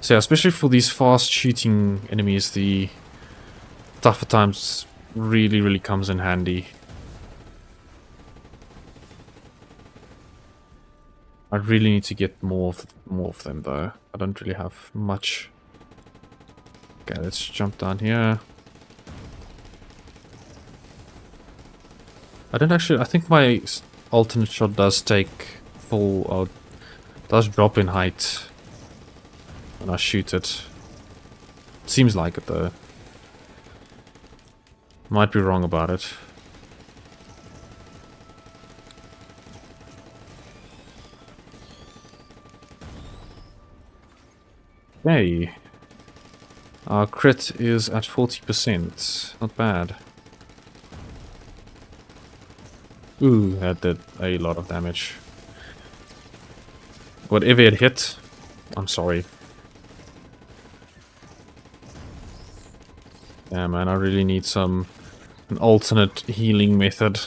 So yeah, especially for these fast shooting enemies, the tougher times really comes in handy. I really need to get more of them though. I don't really have much. Okay, let's jump down here. I think my alternate shot does take full, or does drop in height when I shoot it. Seems like it though. Might be wrong about it. Okay. Our crit is at 40%. Not bad. Ooh, that did a lot of damage. Whatever it hit, I'm sorry. Yeah, man, I really need an alternate healing method.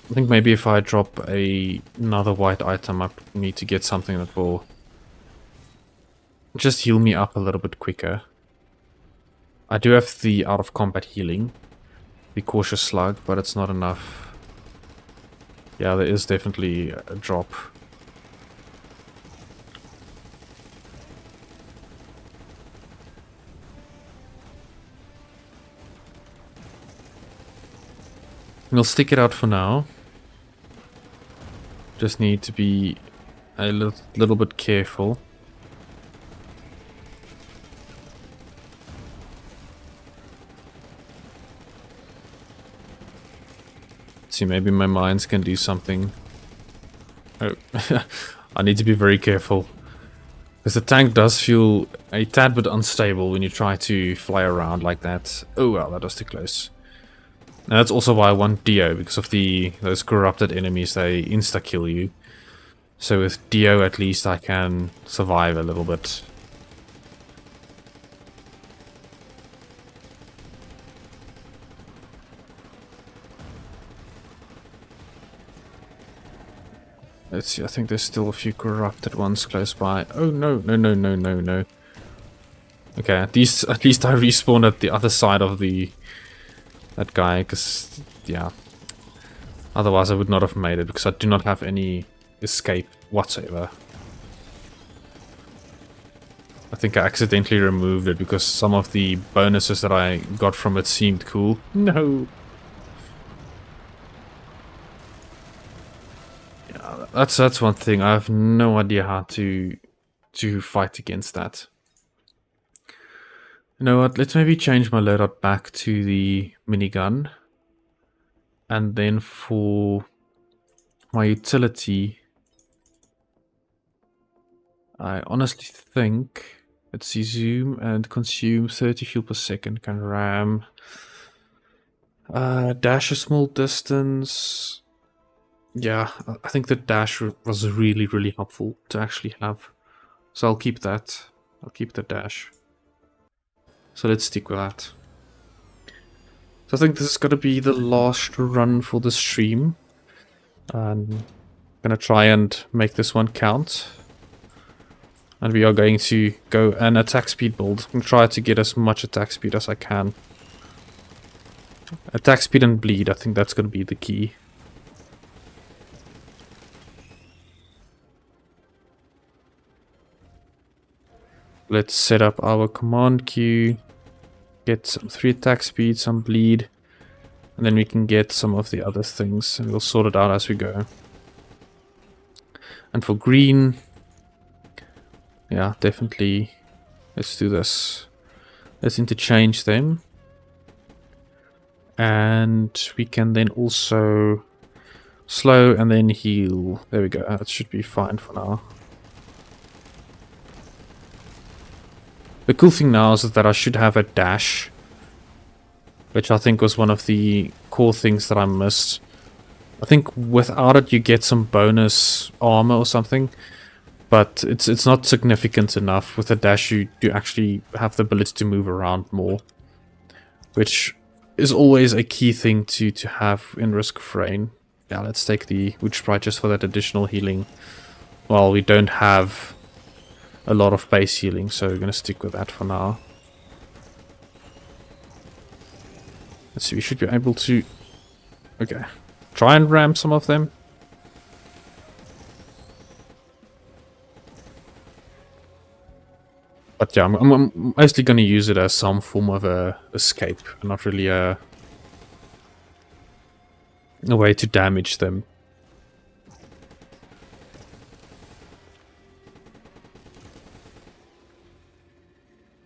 I think maybe if I drop another white item, I need to get something that will just heal me up a little bit quicker. I do have the out of combat healing, the cautious slug, but it's not enough. Yeah, there is definitely a drop. We'll stick it out for now. Just need to be a little bit careful. Let's see, maybe my mines can do something. Oh, I need to be very careful. Because the tank does feel a tad bit unstable when you try to fly around like that. Oh well, that was too close. And that's also why I want Dio, because of those corrupted enemies, they insta-kill you. So with Dio at least I can survive a little bit. Let's see, I think there's still a few corrupted ones close by. Oh no, no, no, no, no, no. Okay, at least I respawned at the other side of that guy, because, yeah. Otherwise I would not have made it, because I do not have any escape whatsoever. I think I accidentally removed it, because some of the bonuses that I got from it seemed cool. No! Yeah, that's one thing. I have no idea how to fight against that. You know what, let's maybe change my loadout back to the minigun. And then for my utility, I honestly think, let's see, zoom and consume 30 fuel per second, can ram. Dash a small distance. Yeah, I think the dash was really, really helpful to actually have. So I'll keep that. I'll keep the dash. So let's stick with that. So I think this is going to be the last run for the stream. I'm going to try and make this one count. And we are going to go an attack speed build. I'm going to try to get as much attack speed as I can. Attack speed and bleed, I think that's going to be the key. Let's set up our command queue. Get some 3 attack speed, some bleed. And then we can get some of the other things. And we'll sort it out as we go. And for green... yeah, definitely. Let's do this. Let's interchange them. And we can then also slow and then heal. There we go. That should be fine for now. The cool thing now is that I should have a dash, which I think was one of the core things that I missed. I think without it you get some bonus armor or something, but it's not significant enough. With a dash you actually have the ability to move around more, which is always a key thing to have in Risk of Rain. Yeah, let's take the Wood Sprite just for that additional healing. Well, we don't have a lot of base healing, so we're going to stick with that for now. Let's see, we should be able to... okay. Try and ram some of them. But yeah, I'm mostly going to use it as some form of a escape, and not really a way to damage them.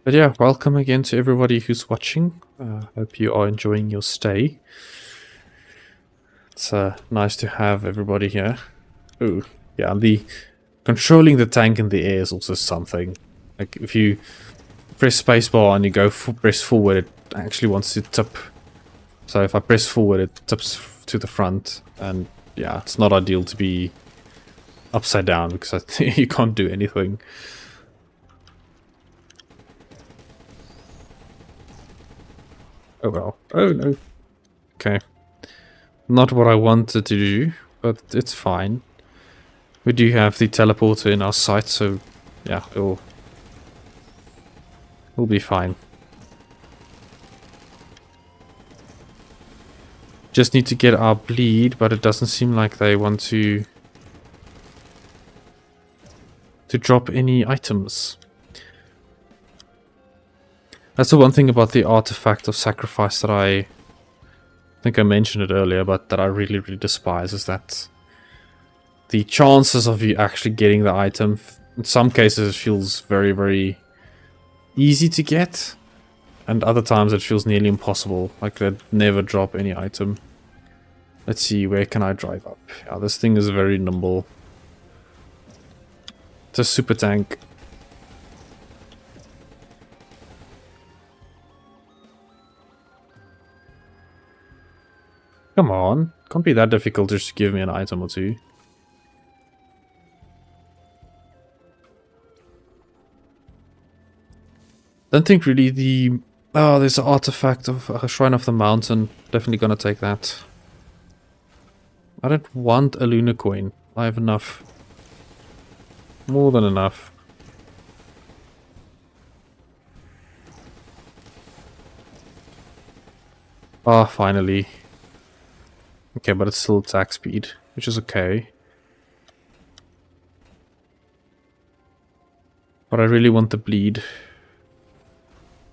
But yeah, welcome again to everybody who's watching. Hope you are enjoying your stay. It's nice to have everybody here. Oh, yeah, controlling the tank in the air is also something. Like, if you press spacebar and you go press forward, it actually wants to tip. So if I press forward, it tips to the front. And yeah, it's not ideal to be upside down, because you can't do anything. Oh well. Oh no. Okay. Not what I wanted to do, but it's fine. We do have the teleporter in our sight, so yeah, it'll be fine. Just need to get our bleed, but it doesn't seem like they want to drop any items. That's the one thing about the artifact of sacrifice that I think I mentioned it earlier, but that I really, really despise, is that the chances of you actually getting the item, in some cases it feels very, very easy to get, and other times it feels nearly impossible, like they'd never drop any item. Let's see, where can I drive up? Yeah, this thing is very nimble. It's a super tank. Come on, can't be that difficult just to give me an item or two. Don't think really the... Oh, there's an artifact of a Shrine of the Mountain. Definitely gonna take that. I don't want a lunar coin. I have enough. More than enough. Ah, finally. Okay, but it's still attack speed, which is okay. But I really want the bleed.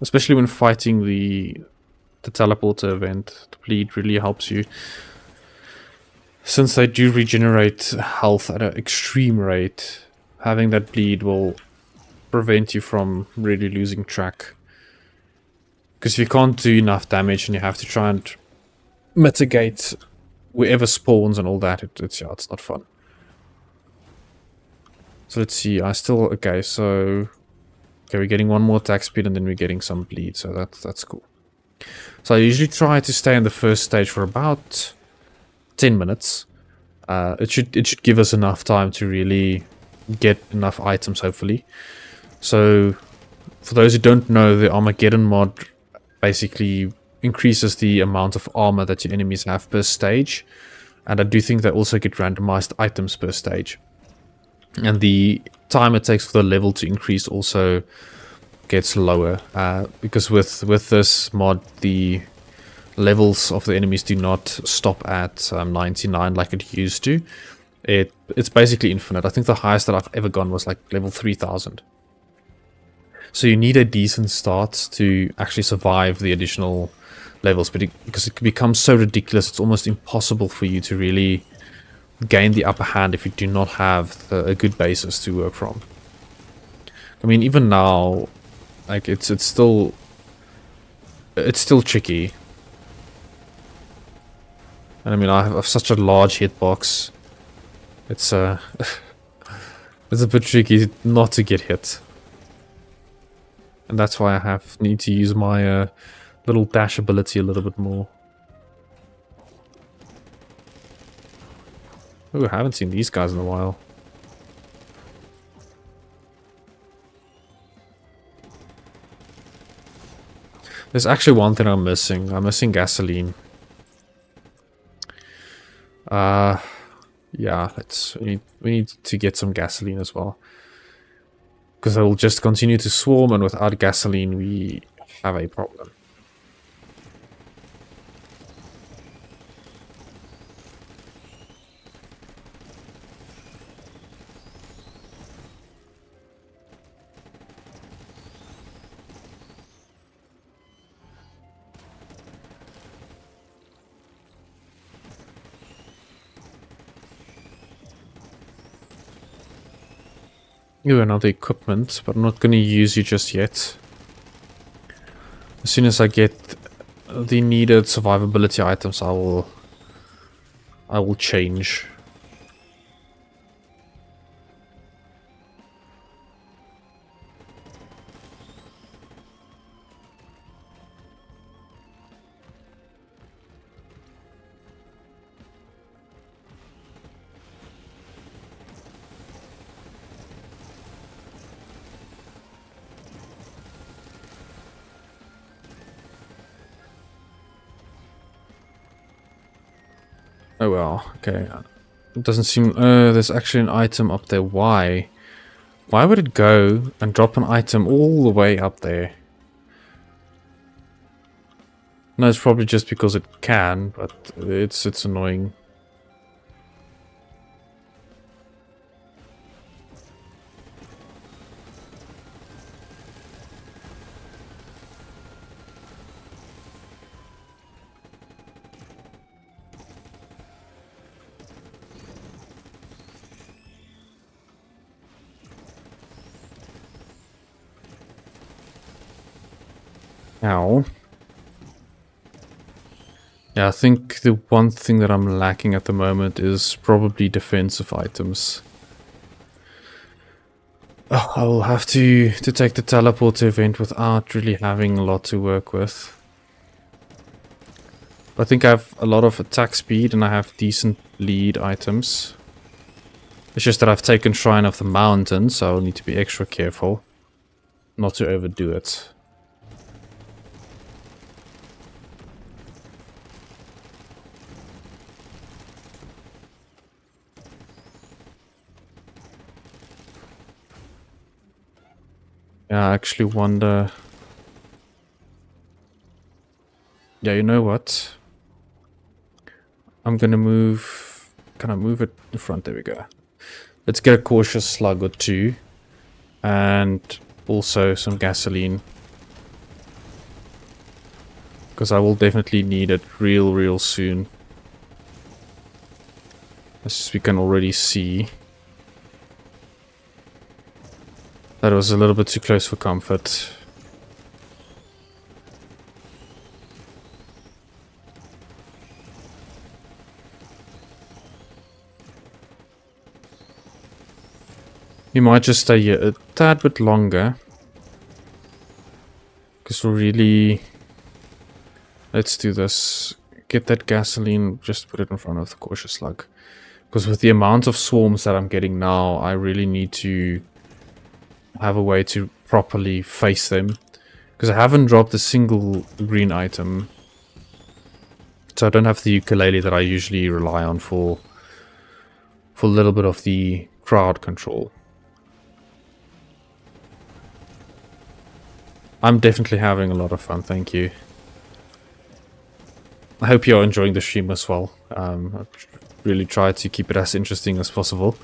Especially when fighting the teleporter event. The bleed really helps you. Since they do regenerate health at an extreme rate, having that bleed will prevent you from really losing track. Because if you can't do enough damage and you have to try and mitigate wherever spawns and all that, it's not fun. So let's see, okay, we're getting one more attack speed and then we're getting some bleed, so that's cool. So I usually try to stay in the first stage for about 10 minutes. It should give us enough time to really get enough items, hopefully. So for those who don't know, the Armageddon mod basically increases the amount of armor that your enemies have per stage, and I do think they also get randomized items per stage, and the time it takes for the level to increase also gets lower, because with this mod the levels of the enemies do not stop at 99 like it used to. It's basically infinite. I think the highest that I've ever gone was like level 3000. So you need a decent start to actually survive the additional levels, but because it becomes so ridiculous, it's almost impossible for you to really gain the upper hand if you do not have a good basis to work from. I mean, even now, like it's still tricky. And I mean, I have such a large hitbox. It's it's a bit tricky not to get hit. And that's why I need to use my little dash ability a little bit more. Oh, I haven't seen these guys in a while. There's actually one thing I'm missing. I'm missing gasoline. Yeah, we need to get some gasoline as well. Because they will just continue to swarm, and without gasoline we have a problem. You another equipment, but I'm not going to use you just yet. As soon as I get the needed survivability items, I will change. Oh well, okay. It doesn't seem... there's actually an item up there. Why? Why would it go and drop an item all the way up there? No, it's probably just because it can, but it's annoying. Ow. Yeah, I think the one thing that I'm lacking at the moment is probably defensive items. Oh, I will have to take the teleporter event without really having a lot to work with. I think I have a lot of attack speed and I have decent lead items. It's just that I've taken Shrine of the Mountain, so I'll need to be extra careful not to overdo it. Yeah, I actually wonder... Yeah, you know what? I'm gonna move... Can I move it in front? There we go. Let's get a cautious slug or two. And also some gasoline. Because I will definitely need it real soon. As we can already see. That was a little bit too close for comfort. We might just stay here a tad bit longer. Because we're really... Let's do this. Get that gasoline, just put it in front of the cautious slug. Because with the amount of swarms that I'm getting now, I really need to have a way to properly face them. Because I haven't dropped a single green item. So I don't have the ukulele that I usually rely on for a little bit of the crowd control. I'm definitely having a lot of fun, thank you. I hope you're enjoying the stream as well. I've really tried to keep it as interesting as possible.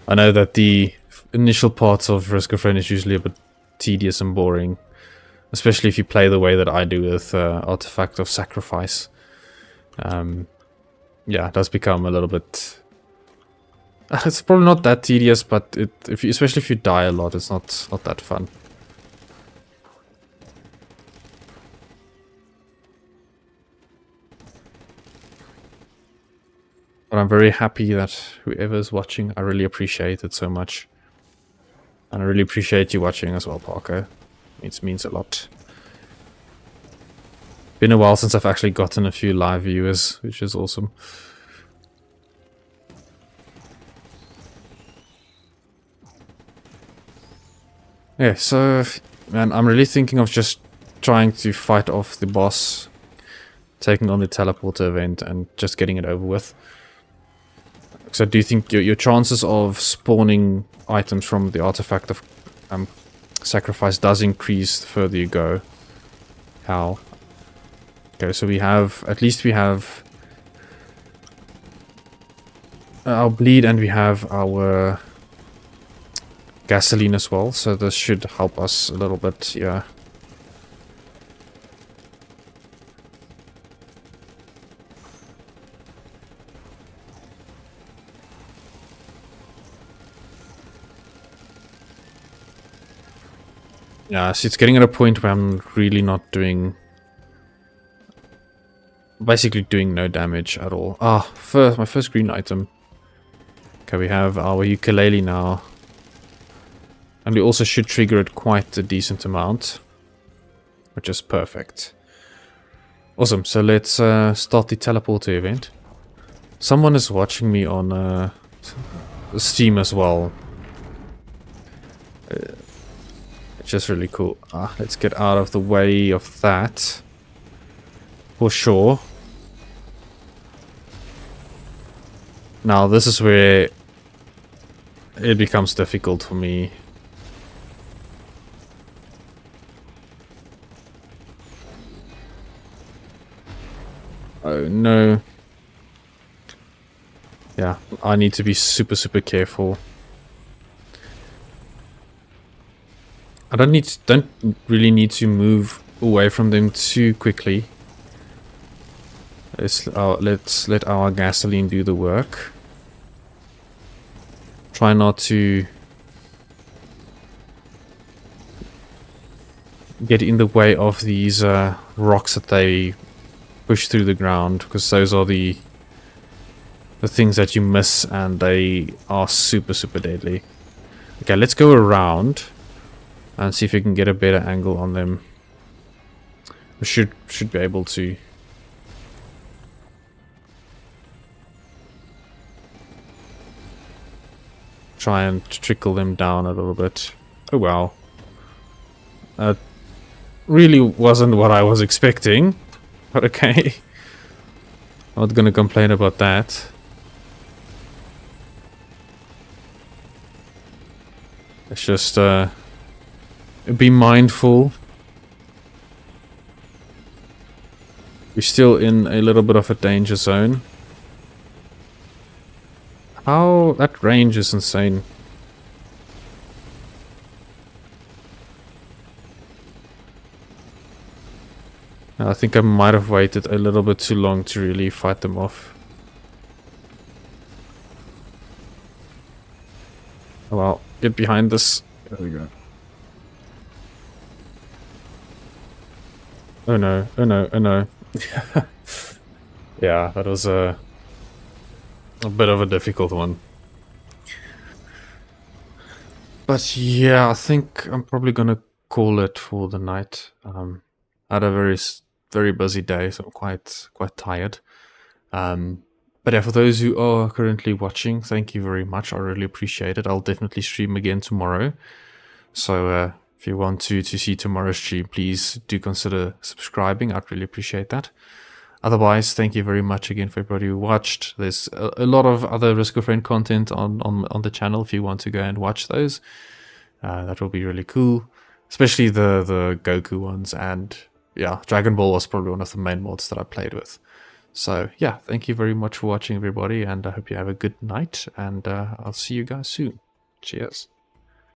I know that the initial parts of Risk of Rain is usually a bit tedious and boring. Especially if you play the way that I do with Artifact of Sacrifice. Yeah, it does become a little bit... It's probably not that tedious, but especially if you die a lot, it's not that fun. But I'm very happy that whoever is watching, I really appreciate it so much. And I really appreciate you watching as well, Parker. It means a lot. Been a while since I've actually gotten a few live viewers, which is awesome. Yeah, so, man, I'm really thinking of just trying to fight off the boss, taking on the teleporter event, and just getting it over with. So I do think your chances of spawning items from the Artifact of Sacrifice does increase the further you go. How? Okay, so we have, at least we have our bleed and we have our gasoline as well, so this should help us a little bit, yeah. Yeah, see, it's getting at a point where I'm really not doing... Basically doing no damage at all. Ah, my first green item. Okay, we have our ukulele now. And we also should trigger it quite a decent amount. Which is perfect. Awesome, so let's start the teleporter event. Someone is watching me on Steam as well. Which is really cool. Let's get out of the way of that. For sure. Now this is where it becomes difficult for me. Oh no. Yeah, I need to be super careful. I don't really need to move away from them too quickly. Let's let our gasoline do the work. Try not to get in the way of these rocks that they push through the ground, because those are the things that you miss, and they are super deadly. Okay, let's go around and see if we can get a better angle on them. We should be able to. Try and trickle them down a little bit. Oh wow. That really wasn't what I was expecting. But okay. I'm not gonna complain about that. Let's just be mindful. We're still in a little bit of a danger zone. How that range is insane. I think I might have waited a little bit too long to really fight them off. Oh well, get behind this. There we go. Oh no, oh no, oh no. Yeah, that was a bit of a difficult one. But yeah, I think I'm probably gonna call it for the night. I had a very busy day, so I'm quite tired. But yeah, for those who are currently watching, thank you very much. I really appreciate it. I'll definitely stream again tomorrow. So if you want to see tomorrow's stream, please do consider subscribing. I'd really appreciate that. Otherwise, thank you very much again for everybody who watched. There's a lot of other Risk of Rain content on the channel if you want to go and watch those. That will be really cool. Especially the Goku ones, and yeah, Dragon Ball was probably one of the main mods that I played with. So yeah, thank you very much for watching everybody, and I hope you have a good night, and I'll see you guys soon. Cheers.